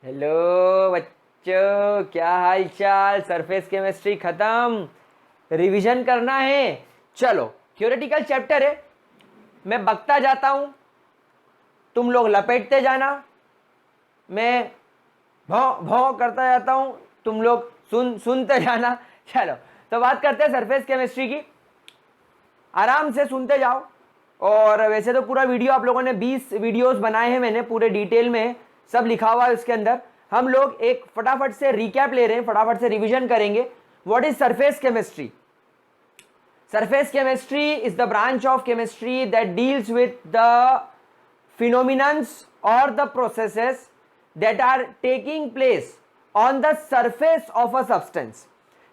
Hello बच्चों, क्या हाल चाल। सरफेस केमिस्ट्री खत्म, रिवीजन करना है। चलो, थ्योरेटिकल चैप्टर है, मैं बकता जाता हूं, तुम लोग लपेटते जाना। मैं भौं भौं करता जाता हूं, तुम लोग सुनते जाना। चलो, तो बात करते हैं सरफेस केमिस्ट्री की। आराम से सुनते जाओ। और वैसे तो पूरा वीडियो आप लोगों ने 20 वीडियोस बनाए हैं, मैंने पूरे डिटेल में सब लिखा हुआ है उसके अंदर। हम लोग एक फटाफट से रिकैप ले रहे हैं, फटाफट से रिवीजन करेंगे। What is surface chemistry? Surface chemistry is the branch of chemistry that deals with the phenomenons और the processes that are taking place on the surface of a substance.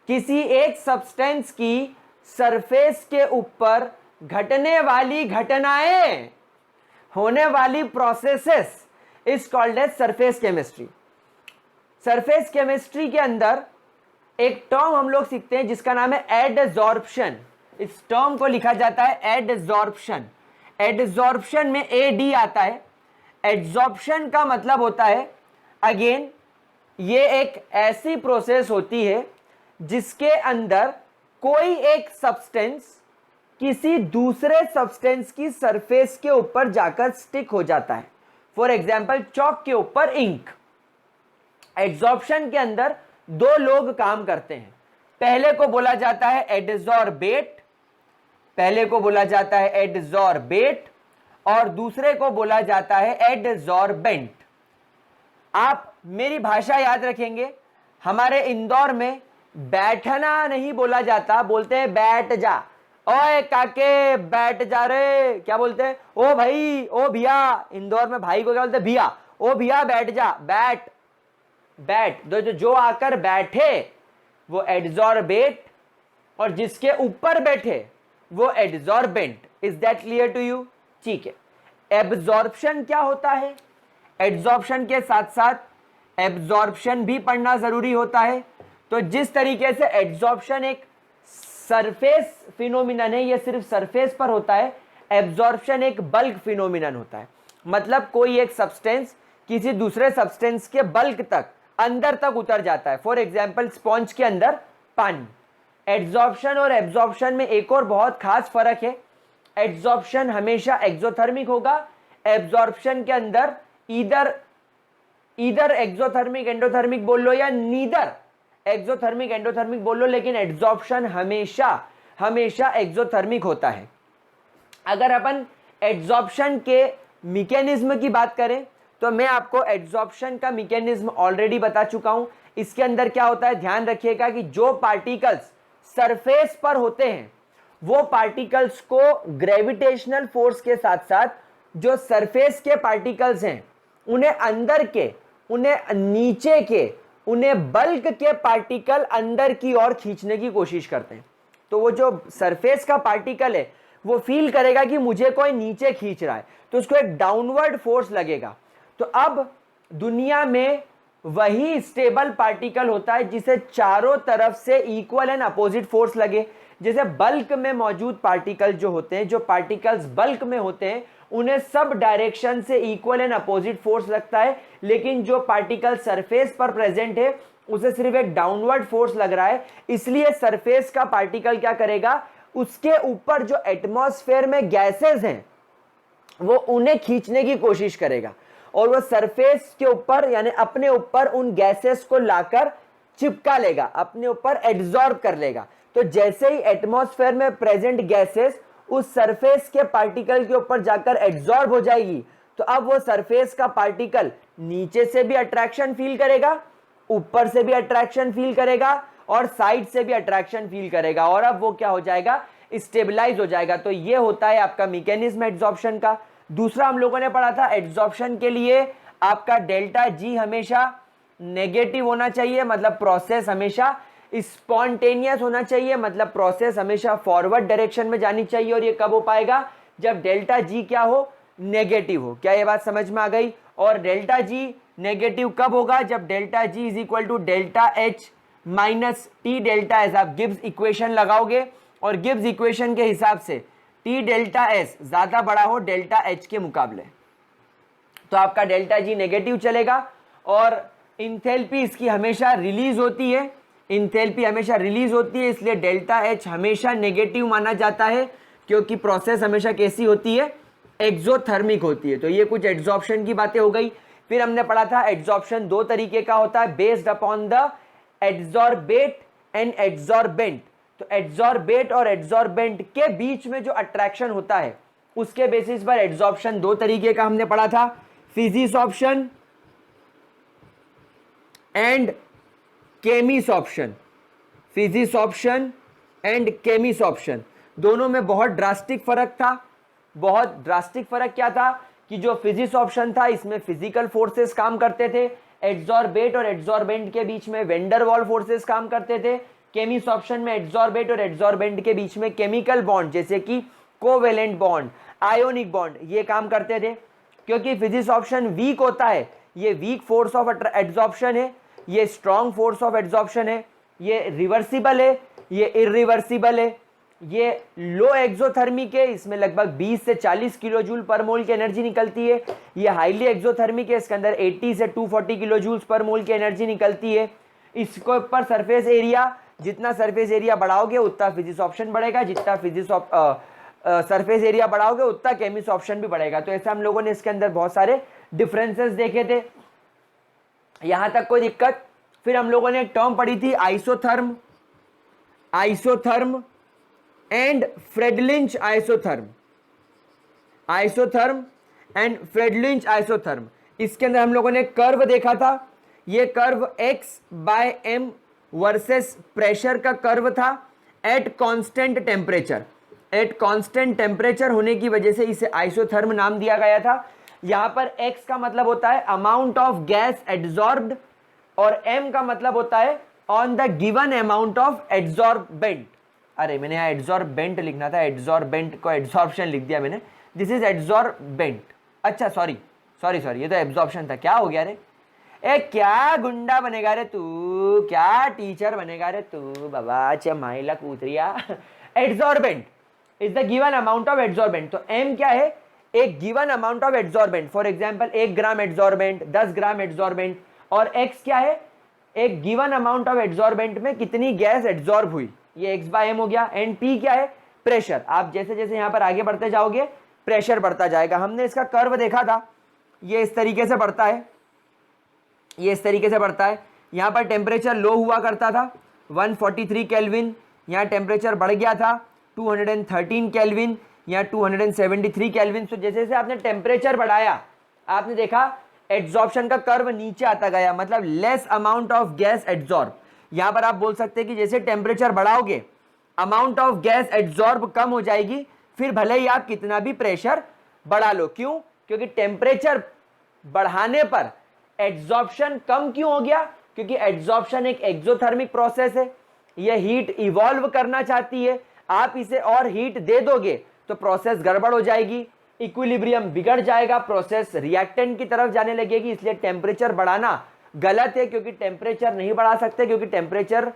किसी एक सब्सटेंस की सरफेस के ऊपर घटने वाली घटनाएं, होने वाली processes is called as surface chemistry. Surface chemistry के अंदर एक टर्म हम लोग सीखते हैं जिसका नाम है एडजॉर्प्शन। इस टर्म को लिखा जाता है एडजॉर्प्शन। एडजॉर्प्शन में एडी आता है। एडजॉर्प्शन का मतलब होता है, अगेन, ये एक ऐसी प्रोसेस होती है जिसके अंदर कोई एक सब्सटेंस किसी दूसरे सब्सटेंस की सरफेस के ऊपर जाकर स्टिक हो जाता है। फॉर एग्जाम्पल, चौक के ऊपर इंक। एडजॉर्प्शन के अंदर दो लोग काम करते हैं। पहले को बोला जाता है एडजॉर्बेट, पहले को बोला जाता है एडजॉर्बेट और दूसरे को बोला जाता है एडजॉर्बेंट। आप मेरी भाषा याद रखेंगे, हमारे इंदौर में बैठना नहीं बोला जाता, बोलते हैं बैठ जा। ओए काके बैठ जा रे, क्या बोलते हैं? ओ भाई, ओ भैया। इंदौर में भाई को क्या बोलते हैं? भैया। ओ भैया बैठ जा, बैठ बैठ। जो आकर बैठे वो एडजॉर्बेट और जिसके ऊपर बैठे वो adsorbent. Is that clear to you? ठीक है। एब्जॉर्प्शन क्या होता है? एडजॉर्प्शन के साथ साथ एब्जॉर्प्शन भी पढ़ना जरूरी होता है। तो जिस तरीके से एडजॉर्प्शन एक सरफेस फिनोमिनन है, ये सिर्फ सरफेस पर होता है, एब्जॉर्प्शन एक बल्क फिनोमिनन होता है। मतलब कोई एक सब्सटेंस किसी दूसरे सब्सटेंस के बल्क तक, अंदर तक उतर जाता है। फॉर एग्जाम्पल, स्पॉन्ज के अंदर पानी। एडजॉर्प्शन और एब्जॉर्प्शन में एक और बहुत खास फर्क है। एडजॉर्प्शन हमेशा एक्सोथर्मिक होगा। एब्जॉर्प्शन के अंदर ईदर एक्सोथर्मिक एंडोथर्मिक बोल लो या नीदर एक्सोथर्मिक एंडोथर्मिक बोल लो, लेकिन एड्सॉर्प्शन हमेशा हमेशा एक्सोथर्मिक होता है। अगर अपन एड्सॉर्प्शन के मैकेनिज्म की बात करें तो मैं आपको एड्सॉर्प्शन का मैकेनिज्म ऑलरेडी बता चुका हूं। इसके अंदर क्या होता है, ध्यान रखिएगा कि जो पार्टिकल्स सरफेस पर होते हैं वो पार्टिकल्स को ग्रेविटेशनल फोर्स के साथ साथ जो सरफेस के पार्टिकल्स हैं उन्हें अंदर के, उन्हें नीचे के, उन्हें बल्क के पार्टिकल अंदर की ओर खींचने की कोशिश करते हैं। तो वो जो सरफेस का पार्टिकल है वो फील करेगा कि मुझे कोई नीचे खींच रहा है, तो उसको एक डाउनवर्ड फोर्स लगेगा। तो अब दुनिया में वही स्टेबल पार्टिकल होता है जिसे चारों तरफ से इक्वल एंड अपोजिट फोर्स लगे। जैसे बल्क में मौजूद पार्टिकल जो होते हैं, जो पार्टिकल्स बल्क में होते हैं, उन्हें सब डायरेक्शन से इक्वल एंड अपोजिट फोर्स लगता है, लेकिन जो पार्टिकल सरफेस पर प्रेजेंट है उसे सिर्फ एक डाउनवर्ड फोर्स लग रहा है। इसलिए सरफेस का पार्टिकल क्या करेगा, उसके ऊपर जो एटमॉस्फेयर में गैसेस हैं वो उन्हें खींचने की कोशिश करेगा और वो सरफेस के ऊपर यानी अपने ऊपर उन गैसेस को लाकर चिपका लेगा, अपने ऊपर एब्जॉर्ब कर लेगा। तो जैसे ही एटमॉस्फेयर में प्रेजेंट गैसेस उस सरफेस के पार्टिकल के ऊपर जाकर एब्जॉर्ब हो जाएगी, तो अब वो सरफेस का पार्टिकल नीचे से भी अट्रैक्शन फील करेगा, ऊपर से भी अट्रैक्शन फील करेगा और साइड से भी अट्रैक्शन फील करेगा, और अब वो क्या हो जाएगा, स्टेबलाइज हो जाएगा। तो ये होता है आपका मैकेनिज्म एड्सॉर्प्शन का। दूसरा हम लोगों ने पढ़ा था, एड्सॉर्प्शन के लिए आपका डेल्टा जी हमेशा नेगेटिव होना चाहिए, मतलब प्रोसेस हमेशा स्पॉन्टेनियस होना चाहिए, मतलब प्रोसेस हमेशा फॉरवर्ड डायरेक्शन में जानी चाहिए। और ये कब हो पाएगा, जब डेल्टा जी क्या हो, नेगेटिव हो। क्या ये बात समझ में आ गई? और डेल्टा जी नेगेटिव कब होगा, जब delta G is equal to delta H minus T delta S. आप गिब्स इक्वेशन लगाओगे और गिब्स इक्वेशन के हिसाब से टी डेल्टा एस ज्यादा बड़ा हो डेल्टा एच के मुकाबले, तो आपका डेल्टा जी नेगेटिव चलेगा। और इंथैल्पी इसकी हमेशा रिलीज होती है, इंथैल्पी हमेशा रिलीज होती है, इसलिए डेल्टा एच हमेशा नेगेटिव माना जाता है, क्योंकि प्रोसेस हमेशा कैसी होती है, एक्सोथर्मिक होती है। तो ये कुछ एड्सॉर्प्शन की बातें हो गई। फिर हमने पढ़ा था एड्सॉर्प्शन दो तरीके का होता है, based upon the adsorbate and adsorbent. तो एड्सॉर्बेट और एड्सॉर्बेंट के बीच में जो अट्रैक्शन होता है उसके बेसिस पर एड्सॉर्प्शन दो तरीके का हमने पढ़ा था, फिजिसॉर्प्शन एंड केमिसॉर्प्शन। फिजिसॉर्प्शन एंड केमिसॉर्प्शन दोनों में बहुत ड्रास्टिक फर्क था। बहुत ड्रास्टिक फर्क क्या था कि जो फिजिसॉर्प्शन था इसमें फिजिकल फोर्सेस काम करते थे, एड्सॉर्बेट और एड्सॉर्बेंट के बीच में वेंडर वॉल फोर्सेस काम करते थे। केमिसॉर्प्शन में एड्सॉर्बेट और एड्सॉर्बेंट के बीच में केमिकल बॉन्ड जैसे कि कोवेलेंट बॉन्ड, आयोनिक बॉन्ड ये काम करते थे। क्योंकि फिजिसॉर्प्शन वीक होता है, ये वीक फोर्स ऑफ एड्सॉर्प्शन है, ये स्ट्रॉन्ग फोर्स ऑफ एड्सॉर्प्शन है, ये रिवर्सिबल है, ये इरिवर्सिबल है, ये लो एक्सोथर्मिक है, इसमें लगभग 20 से 40 किलो जूल पर मोल की एनर्जी निकलती है। ये हाईली एक्सोथर्मिक है, इसके अंदर 80 से 240 किलो जूल्स पर मोल की एनर्जी निकलती है। इसके ऊपर सरफेस एरिया, जितना सरफेस एरिया बढ़ाओगे उतना फिजिसॉर्प्शन बढ़ेगा, जितना सरफेस एरिया बढ़ाओगे उतना केमिसॉर्प्शन भी बढ़ेगा। तो ऐसा हम लोगों ने इसके अंदर बहुत सारे डिफरेंसेस देखे थे, यहां तक कोई दिक्कत। फिर हम लोगों ने एक टर्म पढ़ी थी isotherm, isotherm and Freundlich isotherm, isotherm and Freundlich isotherm. इसके अंदर हम लोगों ने कर्व देखा था, ये कर्व x/m वर्सेस प्रेशर का कर्व था at constant temperature. At constant temperature होने की वजह से इसे आइसोथर्म नाम दिया गया था। यहां पर x का मतलब होता है अमाउंट ऑफ गैस एड्सॉर्ब्ड और m का मतलब होता है on the given amount of adsorbent. अरे मैंने यहाँ एड्सॉर्बेंट लिखना था, एड्सॉर्बेंट को एड्सॉर्प्शन लिख दिया मैंने, दिस इज एड्सॉर्बेंट। अच्छा सॉरी सॉरी सॉरी, ये तो एब्जॉर्प्शन था। क्या हो गया रे, ए क्या गुंडा बनेगा रे तू, क्या टीचर बनेगा रे तू बाबा, चमाइला कूतरिया। Adsorbent is the given amount of adsorbent. तो m क्या है, एक given amount of adsorbent, for example 1 gram adsorbent, 10 gram adsorbent. और x क्या है, एक गिवन अमाउंट ऑफ एड्सॉर्बेंट में कितनी गैस एड्सॉर्ब हुई, ये x/m हो गया। एंड p क्या है, प्रेशर। आप जैसे जैसे यहां पर आगे बढ़ते जाओगे प्रेशर बढ़ता जाएगा। हमने इसका कर्व देखा था, ये इस तरीके से बढ़ता है, ये इस तरीके से बढ़ता है। यहां पर टेम्परेचर लो हुआ करता था 143 केल्विन, यहां टेम्परेचर बढ़ गया था 213 केल्विन, या 273 केल्विन। तो जैसे जैसे आपने टेम्परेचर बढ़ाया आपने देखा एड्सॉर्प्शन का कर्व नीचे आता गया, मतलब less amount of gas adsorb. यहां पर आप बोल सकते हैं कि जैसे टेम्परेचर बढ़ाओगे अमाउंट ऑफ गैस एड्सॉर्ब कम हो जाएगी, फिर भले ही आप कितना भी प्रेशर बढ़ा लो। क्यों, क्योंकि टेम्परेचर बढ़ाने पर एड्सॉर्प्शन कम क्यों हो गया, क्योंकि एड्सॉर्प्शन एक एक्सोथर्मिक प्रोसेस है, यह हीट इवॉल्व करना चाहती है। आप इसे और हीट दे दोगे तो प्रोसेस गड़बड़ हो जाएगी, इक्विलिब्रियम बिगड़ जाएगा, प्रोसेस रिएक्टेंट की तरफ जाने लगेगी। इसलिए टेम्परेचर बढ़ाना गलत है, क्योंकि टेम्परेचर नहीं बढ़ा सकते, क्योंकि टेम्परेचर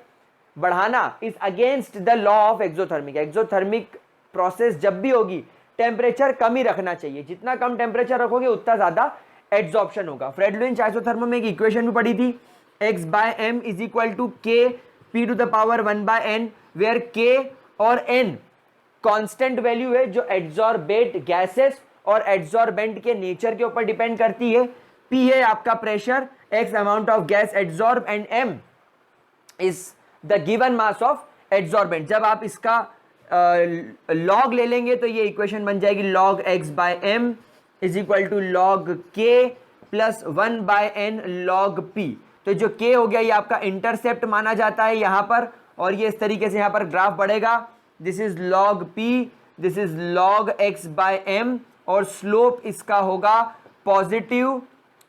बढ़ाना is against the law of exothermic. Exothermic process जब भी होगी टेम्परेचर कम ही रखना चाहिए, जितना कम टेम्परेचर रखोगे उतना ज्यादा एड्सॉर्प्शन होगा। फ्रेडलिंच आइसोथर्म में एक इक्वेशन भी पढ़ी थी, x/m is equal to k p to the power 1/n, where k और n कांस्टेंट वैल्यू है जो एड्सॉर्बेट गैसेस और एड्सॉर्बेंट के नेचर के ऊपर डिपेंड करती है। p है आपका pressure, x amount of gas adsorb and m is the given mass of adsorbent. जब आप इसका लॉग ले लेंगे तो ये इक्वेशन बन जाएगी log x/m is equal to log k plus 1/n log p। तो जो k हो गया ये आपका इंटरसेप्ट माना जाता है यहां पर, और ये इस तरीके से यहां पर ग्राफ बढ़ेगा, this is log p, this is log x/m, और स्लोप इसका होगा पॉजिटिव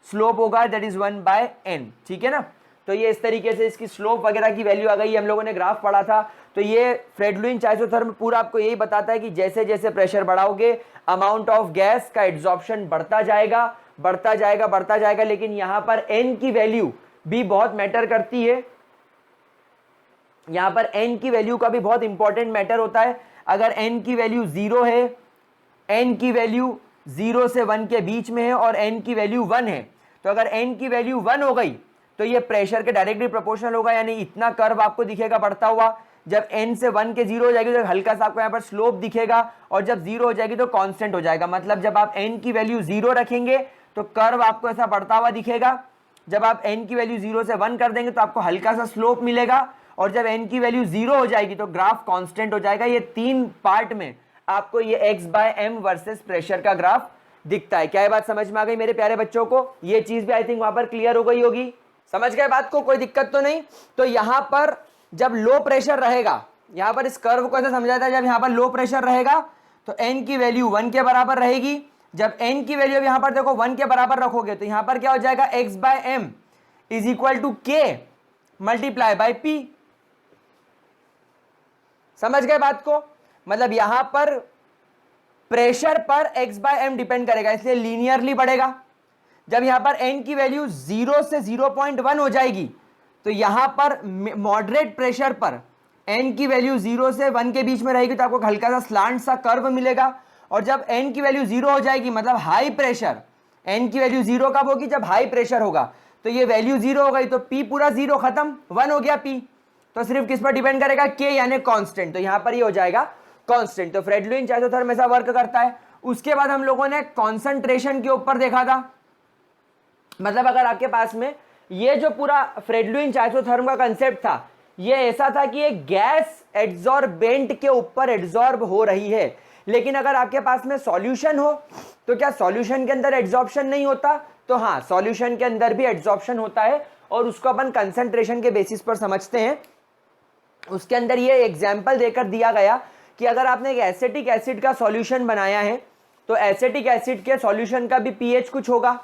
स्लोप होगा, दैट इज 1/n। ठीक है ना, तो ये इस तरीके से इसकी स्लोप वगैरह की वैल्यू आ गई, हम लोगों ने ग्राफ पढ़ा था। तो ये फ्रेडलिंच आइसोथर्म पूरा आपको यही बताता है कि जैसे जैसे प्रेशर बढ़ाओगे अमाउंट ऑफ गैस का एड्सॉर्प्शन बढ़ता जाएगा बढ़ता जाएगा बढ़ता जाएगा। लेकिन यहां पर n की वैल्यू भी बहुत मैटर करती है, यहां पर n की वैल्यू का भी बहुत इंपॉर्टेंट मैटर होता है। अगर n की वैल्यू 0 है, n की वैल्यू 0 से 1 के बीच में है और n की वैल्यू 1 है, तो अगर n की वैल्यू 1 हो गई तो ये प्रेशर के डायरेक्टली प्रोपोर्शनल होगा, यानी इतना कर्व आपको दिखेगा बढ़ता हुआ। जब n से 1 के 0 हो जाएगी तो हल्का सा आपको यहाँ पर स्लोप दिखेगा, और जब 0 हो जाएगी तो कांस्टेंट हो जाएगा। मतलब जब आप n की वैल्यू 0 रखेंगे तो कर्व आपको ऐसा बढ़ता हुआ दिखेगा, जब आप n की वैल्यू 0 से 1 कर देंगे तो आपको हल्का सा स्लोप मिलेगा, और जब n की वैल्यू 0 हो जाएगी तो ग्राफ कांस्टेंट हो जाएगा। ये 3 पार्ट में आपको ये x/m वर्सेस प्रेशर का ग्राफ दिखता है। क्या ये बात समझ में आ गई मेरे प्यारे बच्चों को? ये चीज भी आई थिंक वहां पर क्लियर हो गई होगी। समझ गए बात को? कोई दिक्कत तो नहीं? तो यहां पर जब लो प्रेशर रहेगा, यहां पर इस कर्व को ऐसे समझा था, जब यहां पर लो प्रेशर रहेगा तो n की वैल्यू 1 के बराबर रहेगी। जब n की वैल्यू यहां पर देखो 1 के बराबर रखोगे तो यहां पर क्या हो जाएगा, x/m is equal to k multiply by p। समझ गए बात को? मतलब यहां पर प्रेशर पर x/m डिपेंड करेगा, इसलिए लीनियरली बढ़ेगा। जब यहां पर n की वैल्यू 0 से 0.1 हो जाएगी तो यहां पर मॉडरेट प्रेशर पर n की वैल्यू 0 से 1 के बीच में रहेगी तो आपको हल्का सा स्लांट सा कर्व मिलेगा। और जब n की वैल्यू 0 हो जाएगी, मतलब हाई प्रेशर, n की वैल्यू 0 कब होगी, जब हाई प्रेशर होगा, तो ये वैल्यू 0 हो गई तो p पूरा 0 खत्म, 1 हो गया p। तो सिर्फ किस पर डिपेंड करेगा, k यानी कांस्टेंट। तो यहां पर ये हो जाएगा कांस्टेंट। तो फ्रेड-लुईस आइसोथर्म ऐसा वर्क करता है। उसके बाद हम लोगों ने कॉन्सेंट्रेशन के ऊपर देखा था। मतलब अगर आपके पास में ये जो पूरा फ्रेड-लुईस आइसोथर्म का कंसेप्ट था, ये ऐसा था कि एक गैस एड्सॉर्बेंट के ऊपर एड्सॉर्ब हो रही है, लेकिन अगर आपके पास में सॉल्यूशन हो तो क्या सॉल्यूशन के अंदर एड्सॉर्प्शन नहीं होता? तो हाँ, सॉल्यूशन के अंदर भी एड्सॉर्प्शन होता है, और उसको अपन कंसंट्रेशन के बेसिस पर समझते हैं। उसके अंदर ये एग्जाम्पल देकर दिया गया कि अगर आपने एक एसिटिक एसिड का सॉल्यूशन बनाया है तो एसिटिक एसिड के सॉल्यूशन का भी पीएच कुछ होगा।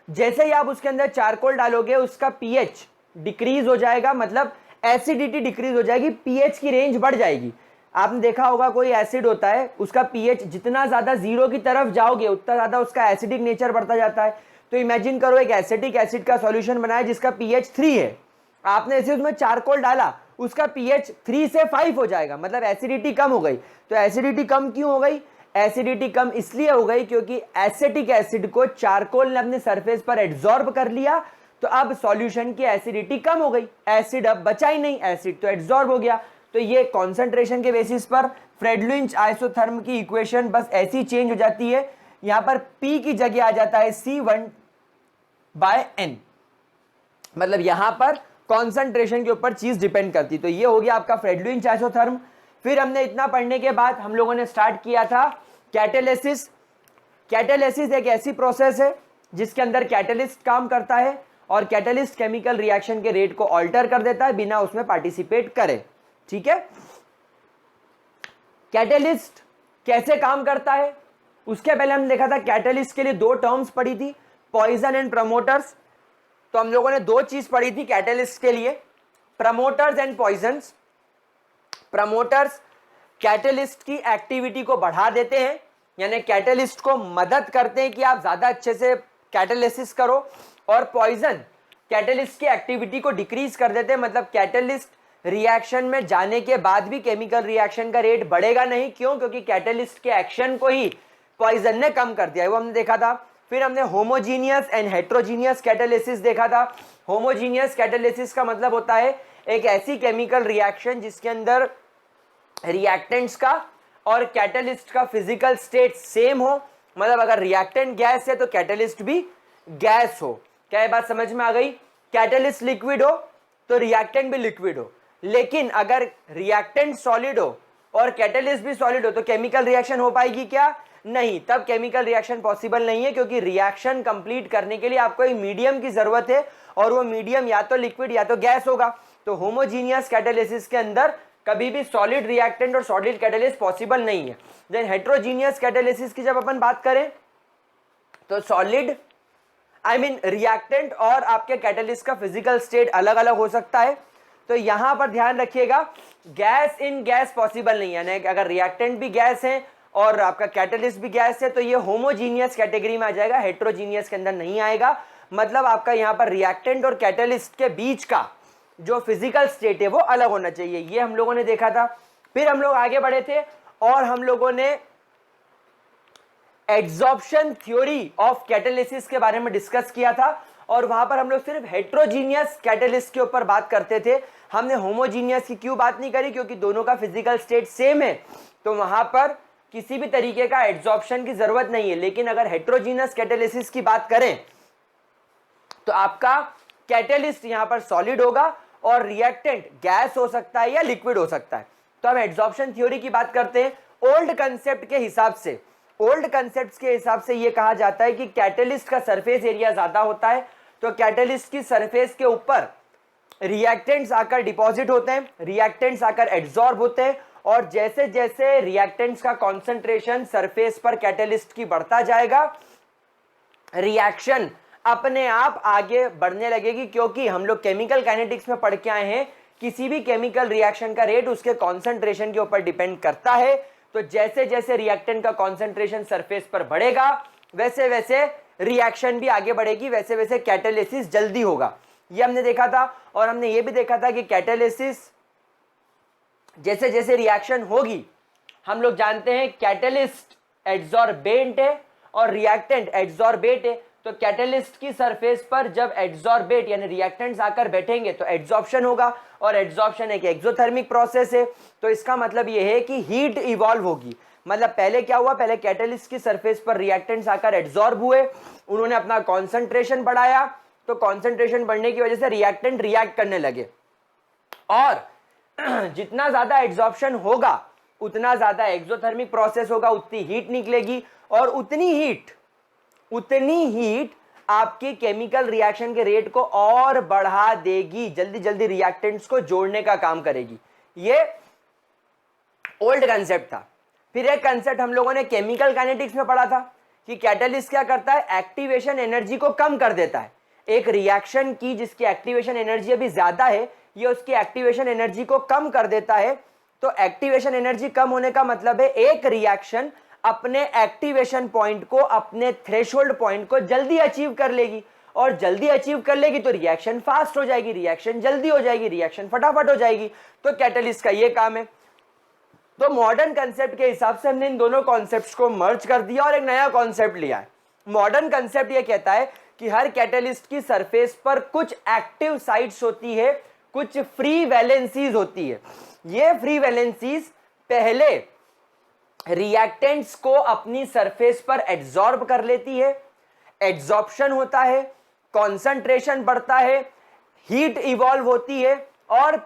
जैसे ही आप उसके अंदर चारकोल डालोगे उसका पीएच डिक्रीज हो जाएगा, मतलब एसिडिटी डिक्रीज हो जाएगी, पीएच की रेंज बढ़ जाएगी। आपने देखा होगा कोई एसिड होता है, उसका पीएच जितना ज्यादा 0 की तरफ जाओगे उतना ज्यादा उसका एसिडिक नेचर बढ़ता जाता है। तो इमेजिन करो एक एसिटिक एसिड का सॉल्यूशन बनाया जिसका पीएच 3 है, आपने ऐसे उसमें चारकोल डाला, उसका पीएच 3 से 5 हो जाएगा, मतलब एसिडिटी कम हो गई। तो एसिडिटी कम क्यों हो गई? एसिडिटी कम इसलिए हो गई क्योंकि एसिटिक एसिड को चारकोल ने अपने सरफेस पर एड्सॉर्ब कर लिया, तो अब सॉल्यूशन की एसिडिटी कम हो गई, एसिड अब बचा ही नहीं, एसिड तो एड्सॉर्ब हो गया। तो ये कॉन्सेंट्रेशन के बेसिस पर फ्रेड-लुईस आइसोथर्म की इक्वेशन बस ऐसी चेंज हो जाती है, यहां पर P की जगह आ जाता है C1/N। मतलब यहां पर कॉन्सेंट्रेशन के ऊपर चीज डिपेंड करती। तो ये हो गया आपका फ्रेड-लुईस आइसोथर्म। फिर हमने इतना पढ़ने के बाद हम लोगों ने स्टार्ट किया था कैटालिसिस। कैटालिसिस एक ऐसी प्रोसेस है जिसके अंदर कैटलिस्ट काम करता है, और कैटलिस्ट केमिकल रिएक्शन के रेट को ऑल्टर कर देता है बिना उसमें पार्टिसिपेट करे। ठीक है, कैटलिस्ट कैसे काम करता है उसके पहले हमने देखा था कैटलिस्ट के लिए 2 टर्म्स पढ़ी थी, पॉइजन एंड प्रमोटर्स। तो हम लोगों ने 2 चीज पढ़ी थी कैटलिस्ट के लिए, promoters and poisons. Promoters catalyst की एक्टिविटी को बढ़ा देते हैं, यानी कैटलिस्ट को मदद करते हैं कि आप ज्यादा अच्छे से कैटालिसिस करो, और पॉइजन कैटलिस्ट की एक्टिविटी को डिक्रीज कर देते हैं, मतलब कैटलिस्ट रिएक्शन में जाने के बाद भी केमिकल रिएक्शन का रेट बढ़ेगा नहीं। क्यों? क्योंकि कैटलिस्ट के एक्शन को ही पॉइजन ने कम कर दिया है, वो हमने देखा था। फिर हमने होमोजीनियस एंड हेट्रोजीनियस कैटालिसिस देखा था। होमोजीनियस कैटालिसिस का मतलब होता है एक ऐसी केमिकल रिएक्शन जिसके अंदर रिएक्टेंट्स का और कैटालिस्ट का फिजिकल स्टेट सेम हो, मतलब अगर रिएक्टेंट गैस है तो कैटालिस्ट भी गैस हो। क्या ये बात समझ में आ गई? कैटालिस्ट लिक्विड हो तो रिएक्टेंट भी लिक्विड हो, लेकिन अगर रिएक्टेंट सॉलिड हो और कैटालिस्ट भी सॉलिड हो तो केमिकल रिएक्शन हो पाएगी क्या? नहीं, तब केमिकल रिएक्शन पॉसिबल नहीं है, क्योंकि रिएक्शन कंप्लीट करने के लिए आपको एक मीडियम की जरूरत है, और वो मीडियम या तो लिक्विड या तो गैस होगा। तो होमोजीनियस कैटालिसिस के अंदर कभी भी सॉलिड रिएक्टेंट और सॉलिड कैटालिस्ट पॉसिबल नहीं है। देन हेट्रोजीनियस कैटालिसिस की जब अपन बात करें तो सॉलिड रिएक्टेंट और आपके कैटालिस्ट का फिजिकल स्टेट अलग अलग हो सकता है। तो यहां पर ध्यान रखिएगा, गैस इन गैस पॉसिबल नहीं है, यानी अगर रिएक्टेंट भी गैस है और आपका कैटालिस्ट भी गैस है तो ये होमोजीनियस कैटेगरी में आ जाएगा, हेट्रोजीनियस के अंदर नहीं आएगा। मतलब आपका यहां पर रिएक्टेंट और कैटालिस्ट के बीच का जो फिजिकल स्टेट है वो अलग होना चाहिए, ये हम लोगों ने देखा था। फिर हम लोग आगे बढ़े थे और हम लोगों ने एड्सॉर्प्शन थ्योरी ऑफ कैटालिसिस के बारे में डिस्कस किया था, और वहां पर हम लोग सिर्फ हेट्रोजीनियस कैटलिस्ट के ऊपर बात करते थे, हमने होमोजीनियस की क्यों बात नहीं करी, क्योंकि दोनों का फिजिकल स्टेट सेम है, तो वहां पर किसी भी तरीके का एड्सॉर्प्शन की जरूरत नहीं है। लेकिन अगर हेट्रोजीनियस कैटालिसिस की बात करें तो आपका कैटलिस्ट यहां पर सॉलिड होगा और रिएक्टेंट गैस हो सकता है या लिक्विड हो सकता है। तो हम एड्सॉर्प्शन थ्योरी की बात करते हैं ओल्ड कंसेप्ट के हिसाब से। ओल्ड कंसेप्ट के हिसाब से यह कहा जाता है कि कैटलिस्ट का सरफेस एरिया ज्यादा होता है, तो कैटलिस्ट की सरफेस के ऊपर रिएक्टेंट्स आकर डिपॉजिट होते हैं, रिएक्टेंट्स आकर एड्सॉर्ब होते हैं, और जैसे जैसे रिएक्टेंट्स का कॉन्सेंट्रेशन सरफेस पर कैटलिस्ट की बढ़ता जाएगा, रिएक्शन अपने आप आगे बढ़ने लगेगी। क्योंकि हम लोग केमिकल काइनेटिक्स में पढ़ के आए हैं, किसी भी केमिकल रिएक्शन का रेट उसके कॉन्सेंट्रेशन के ऊपर डिपेंड करता है। तो जैसे जैसे रिएक्टेंट का कॉन्सेंट्रेशन सरफेस पर बढ़ेगा, वैसे वैसे रिएक्शन भी आगे बढ़ेगी, वैसे वैसे कैटालिसिस जल्दी होगा। ये हमने देखा था। और हमने ये भी देखा था कि कैटालिसिस जैसे जैसे रिएक्शन होगी, हम लोग जानते हैं कैटलिस्ट एड्सॉर्बेंट है और रिएक्टेंट एड्सॉर्बेट है। तो कैटलिस्ट की सरफेस पर जब एड्सॉर्बेट यानी रिएक्टेंट्स आकर बैठेंगे तो एड्सॉर्प्शन होगा, और एड्सॉर्प्शन एक एक्सोथर्मिक प्रोसेस है। तो इसका मतलब यह है कि हीट इवॉल्व होगी। मतलब पहले क्या हुआ, पहले कैटलिस्ट की सरफेस पर रिएक्टेंट्स आकर एड्सॉर्ब हुए, उन्होंने अपना कॉन्सेंट्रेशन बढ़ाया, तो कॉन्सेंट्रेशन बढ़ने की वजह से रिएक्टेंट रिएक्ट करने लगे, और जितना ज्यादा एड्सॉर्प्शन होगा उतना ज्यादा एक्सोथर्मिक प्रोसेस होगा, उतनी हीट निकलेगी, और उतनी हीट आपके केमिकल रिएक्शन के रेट को और बढ़ा देगी, जल्दी जल्दी रिएक्टेंट्स को जोड़ने का काम करेगी। ये ओल्ड कंसेप्ट था। फिर एक कंसेप्ट हम लोगों ने केमिकल काइनेटिक्स में पढ़ा था कि कैटलिस्ट क्या करता है, एक्टिवेशन एनर्जी को कम कर देता है। एक रिएक्शन की जिसकी एक्टिवेशन एनर्जी अभी ज्यादा है, ये उसकी एक्टिवेशन एनर्जी को कम कर देता है। तो एक्टिवेशन एनर्जी कम होने का मतलब है एक रिएक्शन अपने एक्टिवेशन पॉइंट को, अपने थ्रेशोल्ड पॉइंट को जल्दी अचीव कर लेगी, और जल्दी अचीव कर लेगी तो रिएक्शन फास्ट हो जाएगी, रिएक्शन जल्दी हो जाएगी, रिएक्शन फटाफट हो जाएगी। तो कैटलिस्ट का ये काम है। तो मॉडर्न कंसेप्ट के हिसाब से हमने इन दोनों कॉन्सेप्ट्स को मर्ज कर दिया और एक नया कॉन्सेप्ट लिया है। मॉडर्न कंसेप्ट ये कहता है कि हर कैटलिस्ट की सरफेस पर कुछ एक्टिव साइट्स होती है, कुछ फ्री वैलेंसीज होती है। ये फ्री वैलेंसीज पहले रिएक्टेंट्स को अपनी सरफेस पर एड्सॉर्ब कर लेती है, एड्सॉर्प्शन होता है, कॉन्सेंट्रेशन बढ़ता है, हीट इवॉल्व होती है, और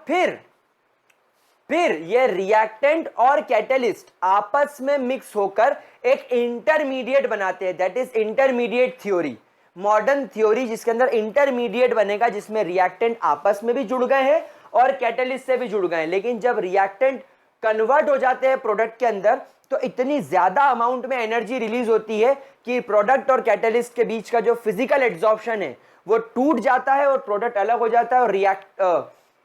फिर ये रिएक्टेंट और कैटलिस्ट आपस में मिक्स होकर एक इंटरमीडिएट बनाते हैं। That is intermediate theory, modern theory जिसके अंदर इंटरमीडिएट बनेगा, जिसमें रिएक्टेंट आपस में भी जुड़ गए हैं और कैटलिस्ट से भी जुड़ गए हैं। लेकिन जब रिएक्टेंट कन्वर्ट हो जाते हैं प्रोडक्ट के अंदर, तो इतनी ज्यादा अमाउंट में एनर्जी रिलीज होती है कि प्रोडक्ट और कैटलिस्ट के बीच का जो फिजिकल एड्सॉर्प्शन है वो टूट जाता है, और प्रोडक्ट अलग हो जाता है, और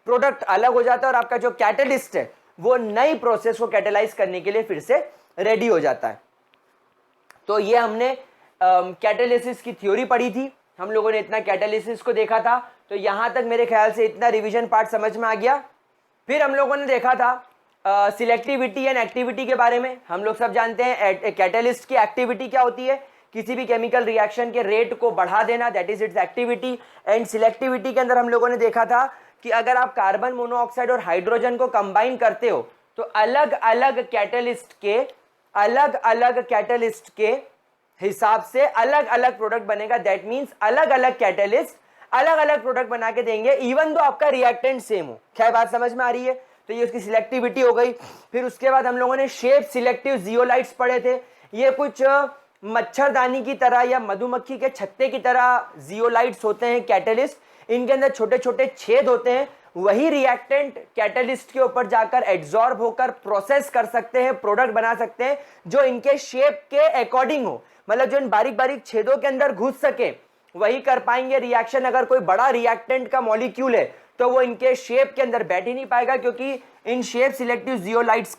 प्रोडक्ट अलग हो जाता है, और आपका जो कैटलिस्ट है वो नई प्रोसेस को कैटेलाइज करने के लिए फिर से रेडी हो जाता है। तो ये हमने कैटालिसिस की थ्योरी पढ़ी थी, हम लोगों ने इतना कैटालिसिस को देखा था। तो यहां तक मेरे ख्याल से इतना रिवीजन पार्ट समझ में आ गया। फिर हम लोगों ने देखा था सिलेक्टिविटी एंड एक्टिविटी के बारे में। हम लोग सब जानते हैं कैटालिस्ट की एक्टिविटी क्या होती है, किसी भी केमिकल रिएक्शन के रेट को बढ़ा देना, that is it's activity. And selectivity के अंदर हम लोगों ने देखा था कि अगर आप कार्बन मोनोऑक्साइड और हाइड्रोजन को कंबाइन करते हो तो अलग अलग कैटलिस्ट के हिसाब से अलग अलग प्रोडक्ट बनेगा। दैट मींस अलग अलग कैटलिस्ट अलग अलग प्रोडक्ट बना के देंगे, इवन दो आपका रिएक्टेंट सेम हो। क्या बात समझ में आ रही है? तो ये उसकी सिलेक्टिविटी हो गई। फिर उसके बाद हम लोगों ने शेप सिलेक्टिव जियोलाइट्स पढ़े थे। ये कुछ मच्छरदानी की तरह या मधुमक्खी के छत्ते की तरह जियोलाइट्स होते हैं कैटलिस्ट। इनके अंदर छोटे छोटे छेद होते हैं, वही रिएक्टेंट कैटलिस्ट के ऊपर जाकर एड्सॉर्ब होकर प्रोसेस कर सकते हैं, प्रोडक्ट बना सकते हैं जो इनके शेप के अकॉर्डिंग हो, मतलब जो इन बारीक बारीक छेदों के अंदर घुस सके वही कर पाएंगे रिएक्शन। अगर कोई बड़ा रिएक्टेंट का मॉलिक्यूल है तो वो इनके शेप के अंदर बैठ ही नहीं पाएगा, क्योंकि इन शेप सिलेक्टिव जियोलाइट्स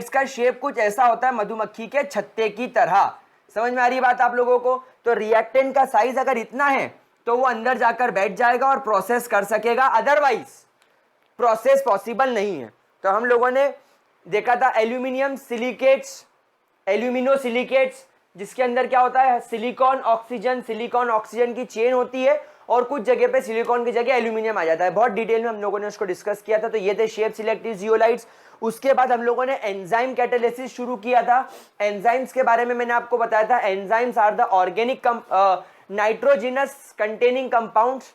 का शेप कुछ ऐसा होता है मधुमक्खी के छत्ते की तरह। समझ में आ रही बात आप लोगों को? तो रिएक्टेंट का साइज अगर इतना है तो वो अंदर जाकर बैठ जाएगा और प्रोसेस कर सकेगा, अदरवाइज प्रोसेस पॉसिबल नहीं है। तो हम लोगों ने देखा था एल्यूमिनियम सिलिकेट्स, एल्यूमिनो सिलिकेट्स, जिसके अंदर क्या होता है, सिलिकॉन ऑक्सीजन की चेन होती है और कुछ जगह पे सिलिकॉन की जगह एल्यूमिनियम आ जाता है। बहुत डिटेल में हम लोगों ने उसको डिस्कस किया था। तो ये थे शेप सिलेक्टिव जियोलाइट्स। उसके बाद हम लोगों ने एंजाइम कैटालिसिस शुरू किया था। एंजाइम्स के बारे में मैंने आपको बताया था, enzymes are the organic nitrogenous containing compounds.